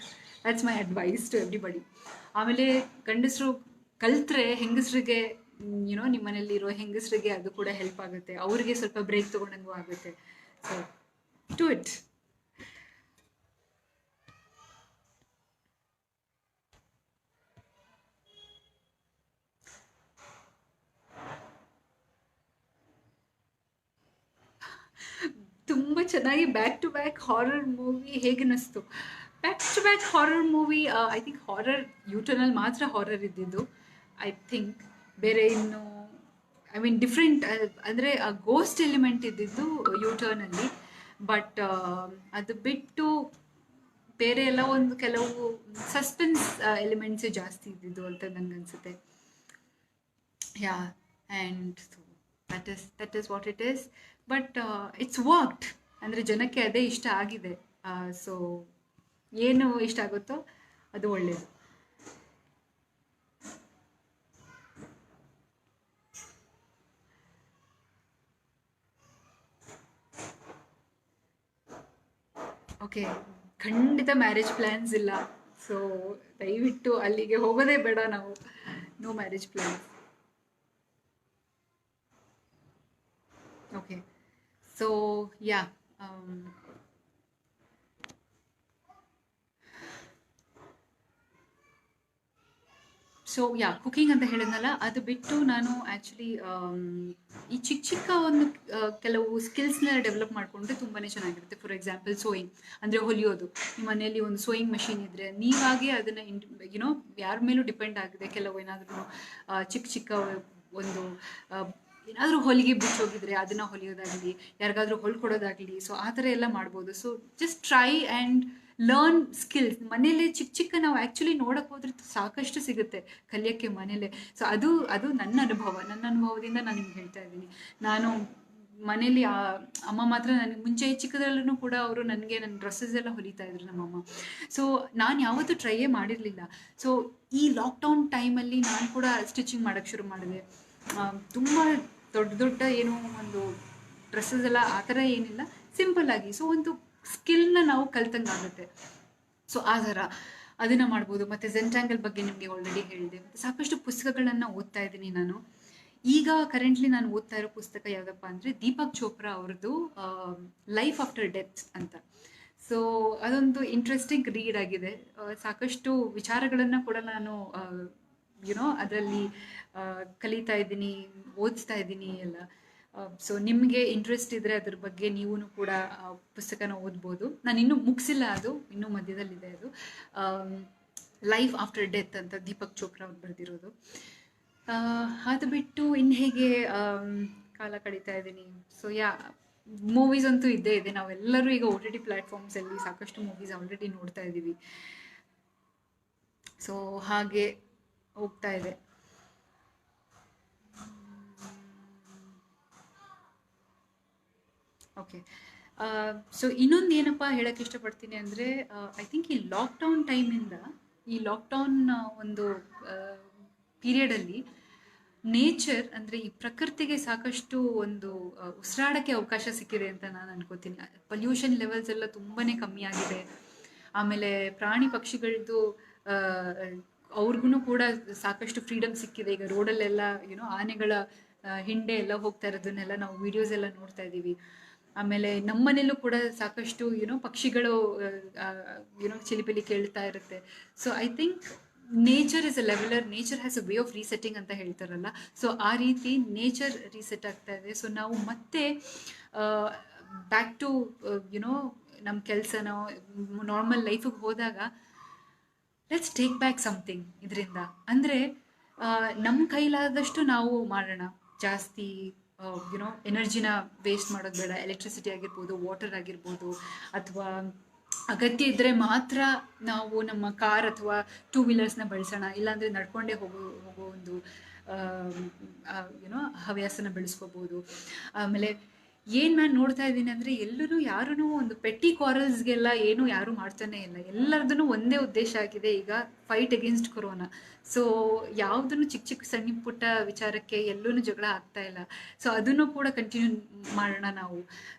A: that's my advice to everybody. ಆಮೇಲೆ ಗಂಡಸರು ಕಲ್ತ್ರೆ ಹೆಂಗಸರಿಗೆ ನಿಮ್ಮ ಮನೇಲಿರೋ ಹೆಂಗಸರಿಗೆ ಅದು ಕೂಡ ಹೆಲ್ಪ್ ಆಗುತ್ತೆ, ಅವ್ರಿಗೆ ಸ್ವಲ್ಪ ಬ್ರೇಕ್ ತಗೊಂಡಂಗೂ ಆಗುತ್ತೆ. So to it. ತುಂಬ ಚೆನ್ನಾಗಿ back to back horror movie ಹೇಗನ್ನಿಸ್ತು? Back to back horror movie, I think horror ಯೂಟರ್ನಲ್ಲಿ ಮಾತ್ರ ಹಾರರ್ ಇದ್ದಿದ್ದು ಐ ಥಿಂಕ್. ಬೇರೆ ಇನ್ನು ಐ ಮೀನ್ ಡಿಫ್ರೆಂಟ್ ಅಂದರೆ ಗೋಸ್ಟ್ ಎಲಿಮೆಂಟ್ ಇದ್ದಿದ್ದು ಯೂಟರ್ನಲ್ಲಿ. ಬಟ್ ಅದು ಬಿಟ್ಟು ಬೇರೆ ಎಲ್ಲ ಒಂದು ಕೆಲವು ಸಸ್ಪೆನ್ಸ್ ಎಲಿಮೆಂಟ್ಸೇ ಜಾಸ್ತಿ ಇದ್ದಿದ್ದು ಅಂತ ನಂಗೆ ಅನಿಸುತ್ತೆ. Yeah, and that is what it is. But it's worked, ಅಂದರೆ ಜನಕ್ಕೆ ಅದೇ ಇಷ್ಟ ಆಗಿದೆ. ಸೊ ಏನು ಇಷ್ಟ ಆಗುತ್ತೋ ಅದು ಒಳ್ಳೆಯದು. ಓಕೆ, ಖಂಡಿತ ಮ್ಯಾರೇಜ್ ಪ್ಲ್ಯಾನ್ಸ್ ಇಲ್ಲ. ಸೊ ದಯವಿಟ್ಟು ಅಲ್ಲಿಗೆ ಹೋಗೋದೇ ಬೇಡ ನಾವು. No marriage plans. Okay, so yeah, so yeah, cooking ಅಂತ ಹೇಳಿದ್ನಲ್ಲ, ಅದು ಬಿಟ್ಟು ನಾನು ಆ್ಯಕ್ಚುಲಿ ಈ ಚಿಕ್ಕ ಚಿಕ್ಕ ಒಂದು ಕೆಲವು ಸ್ಕಿಲ್ಸ್ನ ಡೆವಲಪ್ ಮಾಡಿಕೊಂಡ್ರೆ ತುಂಬಾ ಚೆನ್ನಾಗಿರುತ್ತೆ. ಫಾರ್ ಎಕ್ಸಾಂಪಲ್ ಸೋಯಿಂಗ್, ಅಂದರೆ ಹೊಲಿಯೋದು. ನಿಮ್ಮ ಮನೆಯಲ್ಲಿ ಒಂದು ಸೋಯಿಂಗ್ ಮಷೀನ್ ಇದ್ದರೆ ನೀವಾಗೆ ಅದನ್ನು ಯಾರ ಮೇಲೂ ಡಿಪೆಂಡ್ ಆಗಿದೆ. ಕೆಲವು ಏನಾದರೂ ಚಿಕ್ಕ ಚಿಕ್ಕ ಒಂದು ಏನಾದರೂ ಹೊಲಿಗೆ ಬಿಚ್ಚೋಗಿದ್ರೆ ಅದನ್ನು ಹೊಲಿಯೋದಾಗಲಿ, ಯಾರಿಗಾದ್ರೂ ಹೊಲ್ಕೊಡೋದಾಗಲಿ, ಸೊ ಆ ಥರ ಎಲ್ಲ ಮಾಡ್ಬೋದು. So just try and learn skills. ಮನೇಲಿ ಚಿಕ್ಕ ಚಿಕ್ಕ ನಾವು ಆ್ಯಕ್ಚುಲಿ ನೋಡೋಕೆ ಹೋದ್ರೆ ಸಾಕಷ್ಟು ಸಿಗುತ್ತೆ ಕಲಿಯೋಕ್ಕೆ ಮನೇಲೆ. ಸೊ ಅದು ನನ್ನ ಅನುಭವದಿಂದ ನಾನು ನಿಮ್ಗೆ ಹೇಳ್ತಾ ಇದ್ದೀನಿ. ನಾನು ಮನೇಲಿ ಅಮ್ಮ ಮಾತ್ರ ನನಗೆ ಮುಂಚೆ ಚಿಕ್ಕದ್ರಲ್ಲೂ ಕೂಡ ಅವರು ನನಗೆ ನನ್ನ ಡ್ರೆಸ್ಸಸ್ ಎಲ್ಲ ಹೊಲಿತಾ ಇದ್ರು ನಮ್ಮಮ್ಮ. ಸೊ ನಾನು ಯಾವತ್ತೂ ಟ್ರೈಯೇ ಮಾಡಿರಲಿಲ್ಲ. ಸೊ ಈ ಲಾಕ್ಡೌನ್ ಟೈಮಲ್ಲಿ ನಾನು ಕೂಡ ಸ್ಟಿಚಿಂಗ್ ಮಾಡೋಕ್ಕೆ ಶುರು ಮಾಡಿದೆ. ತುಂಬ ದೊಡ್ಡ ಏನೋ ಒಂದು ಡ್ರೆಸ್ಸಸ್ ಎಲ್ಲ ಆ ಥರ ಏನಿಲ್ಲ, ಸಿಂಪಲ್ಲಾಗಿ. ಸೊ ಒಂದು ಸ್ಕಿಲ್ನ ನಾವು ಕಲ್ತಂಗೆ ಆಗುತ್ತೆ. ಸೊ ಆ ಥರ ಅದನ್ನು ಮಾಡ್ಬೋದು. ಮತ್ತು ಝೆಂಟ್ಯಾಂಗಲ್ ಬಗ್ಗೆ ನಿಮಗೆ ಆಲ್ರೆಡಿ ಹೇಳಿದೆ. ಮತ್ತು ಸಾಕಷ್ಟು ಪುಸ್ತಕಗಳನ್ನು ಓದ್ತಾ ಇದ್ದೀನಿ ನಾನು. ಈಗ ಕರೆಂಟ್ಲಿ ನಾನು ಓದ್ತಾ ಇರೋ ಪುಸ್ತಕ ಯಾವುದಪ್ಪ ಅಂದರೆ ದೀಪಕ್ ಚೋಪ್ರಾ ಅವ್ರದ್ದು ಲೈಫ್ ಆಫ್ಟರ್ ಡೆತ್ ಅಂತ. ಸೊ ಅದೊಂದು ಇಂಟ್ರೆಸ್ಟಿಂಗ್ ರೀಡ್ ಆಗಿದೆ. ಸಾಕಷ್ಟು ವಿಚಾರಗಳನ್ನು ಕೂಡ ನಾನು ಅದರಲ್ಲಿ ಕಲಿತಾ ಇದ್ದೀನಿ, ಓದಿಸ್ತಾ ಇದ್ದೀನಿ ಎಲ್ಲ. ಸೊ ನಿಮಗೆ ಇಂಟ್ರೆಸ್ಟ್ ಇದ್ದರೆ ಅದ್ರ ಬಗ್ಗೆ ನೀವು ಕೂಡ ಪುಸ್ತಕನ ಓದ್ಬೋದು. ನಾನು ಇನ್ನೂ ಮುಗಿಸಿಲ್ಲ, ಅದು ಇನ್ನೂ ಮಧ್ಯದಲ್ಲಿದೆ. ಅದು ಲೈಫ್ ಆಫ್ಟರ್ ಡೆತ್ ಅಂತ ದೀಪಕ್ ಚೋಪ್ರಾ ಅವ್ರು ಬರೆದಿರೋದು. ಅದು ಬಿಟ್ಟು ಇನ್ನು ಹೇಗೆ ಕಾಲ ಕಳೀತಾ ಇದ್ದೀನಿ. ಸೊ ಯಾ, ಮೂವೀಸ್ ಅಂತೂ ಇದ್ದೇ ಇದೆ. ನಾವೆಲ್ಲರೂ ಈಗ OTT ಪ್ಲ್ಯಾಟ್ಫಾರ್ಮ್ಸಲ್ಲಿ ಸಾಕಷ್ಟು ಮೂವೀಸ್ ಆಲ್ರೆಡಿ ನೋಡ್ತಾ ಇದ್ದೀವಿ. ಸೊ ಹಾಗೆ ಹೋಗ್ತಾ ಇದೆ. ಓಕೆ, ಸೊ ಇನ್ನೊಂದು ಏನಪ್ಪ ಹೇಳೋಕ್ಕೆ ಇಷ್ಟಪಡ್ತೀನಿ ಅಂದರೆ, ಐ ಥಿಂಕ್ ಈ ಲಾಕ್ಡೌನ್ ಟೈಮಿಂದ, ಈ ಲಾಕ್ಡೌನ್ ಒಂದು ಪೀರಿಯಡಲ್ಲಿ ನೇಚರ್ ಅಂದರೆ ಈ ಪ್ರಕೃತಿಗೆ ಸಾಕಷ್ಟು ಒಂದು ಉಸಿರಾಡೋಕ್ಕೆ ಅವಕಾಶ ಸಿಕ್ಕಿದೆ ಅಂತ ನಾನು ಅನ್ಕೋತೀನಿ. ಪೊಲ್ಯೂಷನ್ ಲೆವೆಲ್ಸ್ ಎಲ್ಲ ತುಂಬಾ ಕಮ್ಮಿ ಆಗಿದೆ. ಆಮೇಲೆ ಪ್ರಾಣಿ ಪಕ್ಷಿಗಳದ್ದು ಅವ್ರಿಗೂ ಕೂಡ ಸಾಕಷ್ಟು ಫ್ರೀಡಮ್ ಸಿಕ್ಕಿದೆ. ಈಗ ರೋಡಲ್ಲೆಲ್ಲ ಆನೆಗಳ ಹಿಂಡೆ ಎಲ್ಲ ಹೋಗ್ತಾ ಇರೋದನ್ನೆಲ್ಲ ನಾವು ವೀಡಿಯೋಸ್ ಎಲ್ಲ ನೋಡ್ತಾ ಇದ್ದೀವಿ. ಆಮೇಲೆ ನಮ್ಮನೇಲೂ ಕೂಡ ಸಾಕಷ್ಟು ಪಕ್ಷಿಗಳು ಚಿಲಿಪಿಲಿ ಕೇಳ್ತಾ ಇರುತ್ತೆ. So I think nature is a leveller, nature has a way of resetting ಅಂತ ಹೇಳ್ತಾರಲ್ಲ. ಸೊ ಆ ರೀತಿ ನೇಚರ್ ರೀಸೆಟ್ ಆಗ್ತಾ ಇದೆ. ಸೊ ನಾವು ಮತ್ತೆ ಬ್ಯಾಕ್ ಟು ನಮ್ಮ ಕೆಲಸನೋ ನಾರ್ಮಲ್ ಲೈಫಿಗೆ ಹೋದಾಗ ಲೆಟ್ಸ್ ಟೇಕ್ ಬ್ಯಾಕ್ ಸಮಥಿಂಗ್ ಇದರಿಂದ. ಅಂದರೆ ನಮ್ಮ ಕೈಲಾದಷ್ಟು ನಾವು ಮಾಡೋಣ. ಜಾಸ್ತಿ ಎನರ್ಜಿನ ವೇಸ್ಟ್ ಮಾಡೋದು ಬೇಡ. ಎಲೆಕ್ಟ್ರಿಸಿಟಿ ಆಗಿರ್ಬೋದು, ವಾಟರ್ ಆಗಿರ್ಬೋದು, ಅಥವಾ ಅಗತ್ಯ ಇದ್ದರೆ ಮಾತ್ರ ನಾವು ನಮ್ಮ ಕಾರ್ ಅಥವಾ 2 ವೀಲರ್ಸ್ನ ಬಳಸೋಣ. ಇಲ್ಲಾಂದರೆ ನಡ್ಕೊಂಡೇ ಹೋಗೋ ಒಂದು ಹವ್ಯಾಸನ ಬೆಳೆಸ್ಕೋಬೋದು. ಆಮೇಲೆ ಏನು ನಾನು ನೋಡ್ತಾ ಇದ್ದೀನಿ ಅಂದರೆ, ಯಾರೂ ಒಂದು ಪೆಟ್ಟಿ ಕ್ವಾರಲ್ಸ್ಗೆಲ್ಲ ಯಾರೂ ಮಾಡ್ತಾನೆ ಇಲ್ಲ. ಎಲ್ಲರದೂ ಒಂದೇ ಉದ್ದೇಶ ಆಗಿದೆ ಈಗ, ಫೈಟ್ ಅಗೇನ್ಸ್ಟ್ ಕೊರೋನಾ. ಸೊ ಯಾವುದನ್ನು ಚಿಕ್ಕ ಸಣ್ಣ ಪುಟ್ಟ ವಿಚಾರಕ್ಕೆ ಎಲ್ಲೂ ಜಗಳ ಆಗ್ತಾ ಇಲ್ಲ. ಸೊ ಅದನ್ನು ಕೂಡ ಕಂಟಿನ್ಯೂ ಮಾಡೋಣ ನಾವು.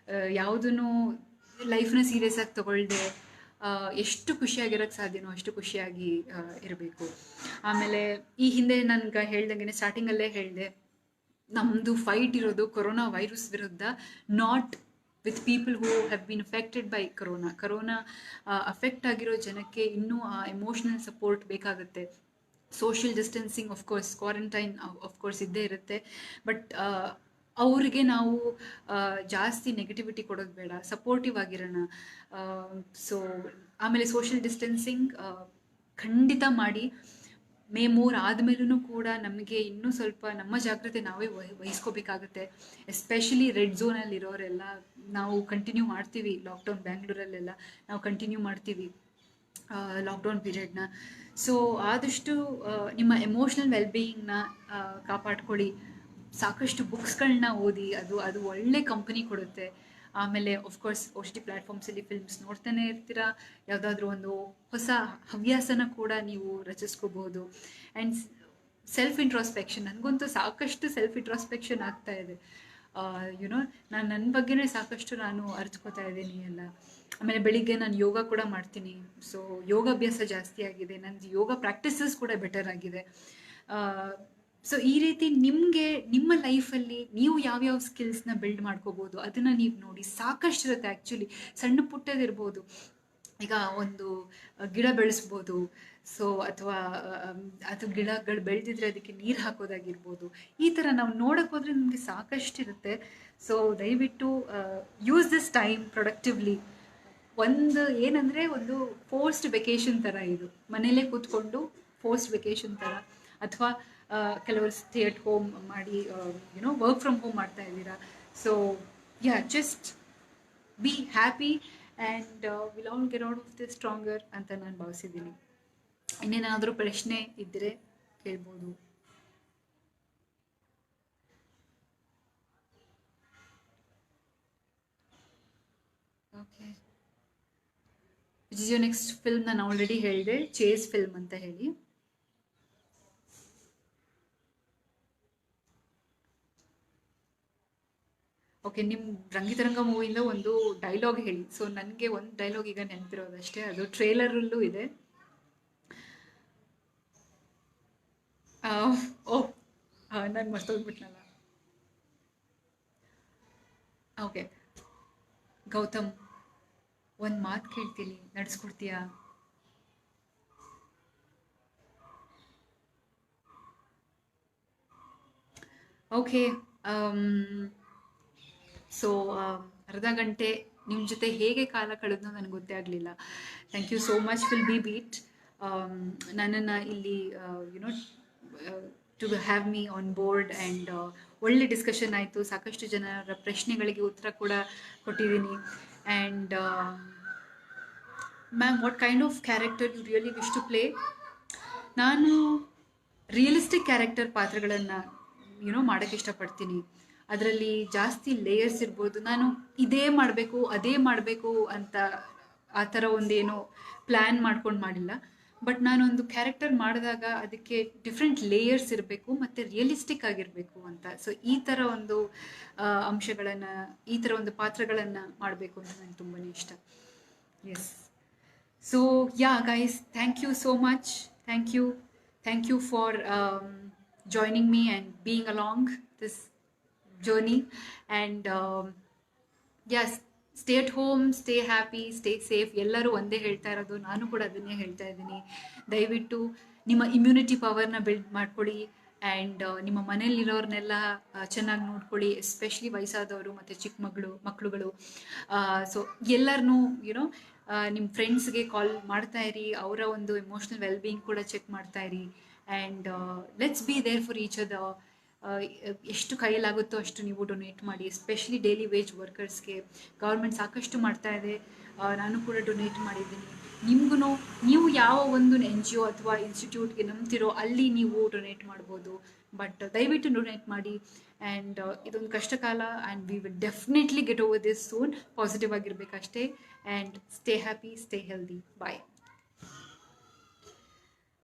A: ಯಾವುದೂ ಲೈಫ್ನ ಸೀರಿಯಸ್ ಆಗಿ ತಗೊಳ್ದೆ ಎಷ್ಟು ಖುಷಿಯಾಗಿರೋಕ್ಕೆ ಸಾಧ್ಯನೋ ಅಷ್ಟು ಖುಷಿಯಾಗಿ ಇರಬೇಕು. ಆಮೇಲೆ ಈ ಹಿಂದೆ ನನ್ಗೆ ಹೇಳ್ದಂಗೆ ಸ್ಟಾರ್ಟಿಂಗಲ್ಲೇ ಹೇಳಿದೆ, ನಮ್ಮದು ಫೈಟ್ ಇರೋದು ಕೊರೋನಾ ವೈರಸ್ ವಿರುದ್ಧ, not with people who have been affected by corona affect ಆಗಿರೋ ಜನಕ್ಕೆ ಇನ್ನೂ ಆ ಎಮೋಷ್ನಲ್ ಸಪೋರ್ಟ್ ಬೇಕಾಗುತ್ತೆ. Social distancing of course, quarantine of course ಇದ್ದೇ ಇರುತ್ತೆ, ಬಟ್ ಅವರಿಗೆ ನಾವು ಜಾಸ್ತಿ ನೆಗೆಟಿವಿಟಿ ಕೊಡೋದು ಬೇಡ, ಸಪೋರ್ಟಿವ್ ಆಗಿರೋಣ. ಸೊ ಆಮೇಲೆ ಸೋಷಿಯಲ್ ಡಿಸ್ಟೆನ್ಸಿಂಗ್ ಖಂಡಿತ ಮಾಡಿ. ಮೇ 3 ಆದಮೇಲೂ ಕೂಡ ನಮಗೆ ಇನ್ನೂ ಸ್ವಲ್ಪ ನಮ್ಮ ಜಾಗ್ರತೆ ನಾವೇ ವಹಿಸ್ಕೋಬೇಕಾಗುತ್ತೆ. ಎಸ್ಪೆಷಲಿ ರೆಡ್ ಝೋನಲ್ಲಿ ಇರೋರೆಲ್ಲ ನಾವು ಕಂಟಿನ್ಯೂ ಮಾಡ್ತೀವಿ ಲಾಕ್ಡೌನ್. ಬ್ಯಾಂಗ್ಳೂರಲ್ಲೆಲ್ಲ ನಾವು ಕಂಟಿನ್ಯೂ ಮಾಡ್ತೀವಿ ಲಾಕ್ಡೌನ್ ಪೀರಿಯಡ್ನ. ಸೊ ಆದಷ್ಟು ನಿಮ್ಮ ಎಮೋಷ್ನಲ್ ವೆಲ್ಬೀಯಿಂಗ್ನ ಕಾಪಾಡ್ಕೊಳ್ಳಿ. ಸಾಕಷ್ಟು ಬುಕ್ಸ್ಗಳನ್ನ ಓದಿ, ಅದು ಒಳ್ಳೆ ಕಂಪನಿ ಕೊಡುತ್ತೆ. ಆಮೇಲೆ ಆಫ್ಕೋರ್ಸ್ OTT ಪ್ಲ್ಯಾಟ್ಫಾರ್ಮ್ಸಲ್ಲಿ ಫಿಲ್ಮ್ಸ್ ನೋಡ್ತಾನೆ ಇರ್ತೀರಾ, ಯಾವುದಾದ್ರೂ ಒಂದು ಹೊಸ ಹವ್ಯಾಸನ ಕೂಡ ನೀವು ರಚಿಸ್ಕೋಬಹುದು. ಆ್ಯಂಡ್ ಸೆಲ್ಫ್ ಇಂಟ್ರಾಸ್ಪೆಕ್ಷನ್, ನನಗಂತೂ ಸಾಕಷ್ಟು ಸೆಲ್ಫ್ ಇಂಟ್ರಾಸ್ಪೆಕ್ಷನ್ ಆಗ್ತಾ ಇದೆ. ಯುನೋ ನನ್ನ ಬಗ್ಗೆನೇ ಸಾಕಷ್ಟು ನಾನು ಅರಿತ್ಕೋತಾ ಇದ್ದೀನಿ ಎಲ್ಲ. ಆಮೇಲೆ ಬೆಳಿಗ್ಗೆ ನಾನು ಯೋಗ ಕೂಡ ಮಾಡ್ತೀನಿ. ಸೊ ಯೋಗಾಭ್ಯಾಸ ಜಾಸ್ತಿ ಆಗಿದೆ, ನಂದು ಯೋಗ ಪ್ರಾಕ್ಟೀಸಸ್ ಕೂಡ ಬೆಟರ್ ಆಗಿದೆ. ಸೊ ಈ ರೀತಿ ನಿಮಗೆ ನಿಮ್ಮ ಲೈಫಲ್ಲಿ ನೀವು ಯಾವ್ಯಾವ ಸ್ಕಿಲ್ಸ್ನ ಬಿಲ್ಡ್ ಮಾಡ್ಕೋಬೋದು ಅದನ್ನು ನೀವು ನೋಡಿ. ಸಾಕಷ್ಟು ಇರುತ್ತೆ ಆ್ಯಕ್ಚುಲಿ, ಸಣ್ಣ ಪುಟ್ಟದಿರ್ಬೋದು. ಈಗ ಒಂದು ಗಿಡ ಬೆಳೆಸ್ಬೋದು, ಸೊ ಅಥವಾ ಅದು ಗಿಡಗಳು ಬೆಳೆದಿದ್ರೆ ಅದಕ್ಕೆ ನೀರು ಹಾಕೋದಾಗಿರ್ಬೋದು. ಈ ಥರ ನಾವು ನೋಡೋಕೆ ಹೋದರೆ ನಮಗೆ ಸಾಕಷ್ಟು ಇರುತ್ತೆ. ಸೊ ದಯವಿಟ್ಟು ಯೂಸ್ ದಿಸ್ ಟೈಮ್ ಪ್ರೊಡಕ್ಟಿವ್ಲಿ. ಒಂದು ಏನಂದರೆ ಒಂದು ಫೋರ್ಸ್ಡ್ ವೆಕೇಷನ್ ಥರ ಇದು, ಮನೇಲೇ ಕೂತ್ಕೊಂಡು ಫೋರ್ಸ್ಡ್ ವೆಕೇಷನ್ ಥರ. ಅಥವಾ ಕೆಲವರು ಸ್ಟೇ ಅಟ್ ಹೋಮ್ ಮಾಡಿ ವರ್ಕ್ ಫ್ರಮ್ ಹೋಮ್ ಮಾಡ್ತಾ ಇದ್ದೀರಾ. So just be happy and will all get out of this stronger ಅಂತ ನಾನು ಭಾವಿಸಿದ್ದೀನಿ. ಇನ್ನೇನಾದರೂ ಪ್ರಶ್ನೆ ಇದ್ದರೆ ಕೇಳ್ಬೋದು. Okay, which is your next film? ನಾನು ಆಲ್ರೆಡಿ ಹೇಳಿದೆ, ಚೇಸ್ ಫಿಲ್ಮ್ ಅಂತ ಹೇಳಿ. ಓಕೆ, ನಿಮ್ಮ ರಂಗಿತರಂಗ ಮೂವಿಯಿಂದ ಒಂದು ಡೈಲಾಗ್ ಹೇಳಿ. ಸೊ ನನಗೆ ಒಂದು ಡೈಲಾಗ್ ಈಗ ನೆನಪಿರೋದಷ್ಟೇ, ಅದು ಟ್ರೇಲರಲ್ಲೂ ಇದೆ. ಓಹ್, ನಾನು ಮರ್ತೋಗ್ಬಿಟ್ನಲ್ಲ. ಓಕೆ, ಗೌತಮ್, ಒಂದು ಮಾತು ಕೇಳ್ತೀನಿ, ನಡೆಸ್ಕೊಡ್ತೀಯಾ? ಓಕೆ, ಸೊ ಅರ್ಧ ಗಂಟೆ ನಿಮ್ಮ ಜೊತೆ ಹೇಗೆ ಕಾಲ ಕಳೆದ್ನೋ ನನಗೆ ಗೊತ್ತೇ ಆಗಲಿಲ್ಲ. Thank you so much will be beat ನನ್ನನ್ನು ಇಲ್ಲಿ to have me on board. And ಒಳ್ಳೆ ಡಿಸ್ಕಷನ್ ಆಯಿತು, ಸಾಕಷ್ಟು ಜನರ ಪ್ರಶ್ನೆಗಳಿಗೆ ಉತ್ತರ ಕೂಡ ಕೊಟ್ಟಿದ್ದೀನಿ. And ma'am, what kind of character you really wish to play? ನಾನು ರಿಯಲಿಸ್ಟಿಕ್ ಕ್ಯಾರೆಕ್ಟರ್ ಪಾತ್ರಗಳನ್ನು ಮಾಡೋಕ್ಕೆ ಇಷ್ಟಪಡ್ತೀನಿ. ಅದರಲ್ಲಿ ಜಾಸ್ತಿ ಲೇಯರ್ಸ್ ಇರ್ಬೋದು. ನಾನು ಇದೇ ಮಾಡಬೇಕು ಅದೇ ಮಾಡಬೇಕು ಅಂತ ಆ ಥರ ಒಂದೇನೋ ಪ್ಲ್ಯಾನ್ ಮಾಡ್ಕೊಂಡು ಮಾಡಿಲ್ಲ. ಬಟ್ ನಾನೊಂದು ಕ್ಯಾರೆಕ್ಟರ್ ಮಾಡಿದಾಗ ಅದಕ್ಕೆ ಡಿಫ್ರೆಂಟ್ ಲೇಯರ್ಸ್ ಇರಬೇಕು ಮತ್ತು ರಿಯಲಿಸ್ಟಿಕ್ ಆಗಿರಬೇಕು ಅಂತ. ಸೊ ಈ ಥರ ಒಂದು ಅಂಶಗಳನ್ನು, ಈ ಥರ ಒಂದು ಪಾತ್ರಗಳನ್ನು ಮಾಡಬೇಕು ಅಂತ ನನಗೆ ತುಂಬಾ ಇಷ್ಟ. Yes, so guys, thank you so much. Thank you for joining me and being along this journey. And yes, stay at home, stay happy, stay safe. ಎಲ್ಲರೂ ಒಂದೇ ಹೇಳ್ತಾ ಇರೋದು, ನಾನು ಕೂಡ ಅದನ್ನೇ ಹೇಳ್ತಾ ಇದ್ದೀನಿ. ದಯವಿಟ್ಟು ನಿಮ್ಮ ಇಮ್ಯುನಿಟಿ ಪವರ್ನ ಬಿಲ್ಡ್ ಮಾಡ್ಕೊಳ್ಳಿ. ಆ್ಯಂಡ್ ನಿಮ್ಮ ಮನೇಲಿರೋರ್ನೆಲ್ಲ ಚೆನ್ನಾಗಿ ನೋಡ್ಕೊಳ್ಳಿ, ಎಸ್ಪೆಷಲಿ ವಯಸ್ಸಾದವರು ಮತ್ತು ಚಿಕ್ಕ ಮಕ್ಕಳುಗಳು. ಸೊ ಎಲ್ಲರನ್ನೂ ನಿಮ್ಮ ಫ್ರೆಂಡ್ಸ್ಗೆ ಕಾಲ್ ಮಾಡ್ತಾ ಇರಿ, ಅವರ ಒಂದು ಎಮೋಷ್ನಲ್ ವೆಲ್ಬೀಯಿಂಗ್ ಕೂಡ ಚೆಕ್ ಮಾಡ್ತಾ ಇರಿ. And let's be there for each other. ಎಷ್ಟು ಕೈಯಲ್ಲಾಗುತ್ತೋ ಅಷ್ಟು ನೀವು ಡೊನೇಟ್ ಮಾಡಿ, ಎಸ್ಪೆಷಲಿ ಡೈಲಿ ವೇಜ್ ವರ್ಕರ್ಸ್ಗೆ. ಗೌರ್ಮೆಂಟ್ ಸಾಕಷ್ಟು ಮಾಡ್ತಾ ಇದೆ, ನಾನು ಕೂಡ ಡೊನೇಟ್ ಮಾಡಿದ್ದೀನಿ. ನಿಮಗೂ ನೀವು ಯಾವ ಒಂದು NGO ಅಥವಾ ಇನ್ಸ್ಟಿಟ್ಯೂಟ್ಗೆ ನಂಬ್ತಿರೋ ಅಲ್ಲಿ ನೀವು ಡೊನೇಟ್ ಮಾಡ್ಬೋದು. ಬಟ್ ದಯವಿಟ್ಟು ಡೊನೇಟ್ ಮಾಡಿ. ಆ್ಯಂಡ್ ಇದೊಂದು ಕಷ್ಟಕಾಲ, and we will definitely get over this soon. Positive ಆಗಿರಬೇಕಷ್ಟೇ. And stay happy, stay healthy. Bye.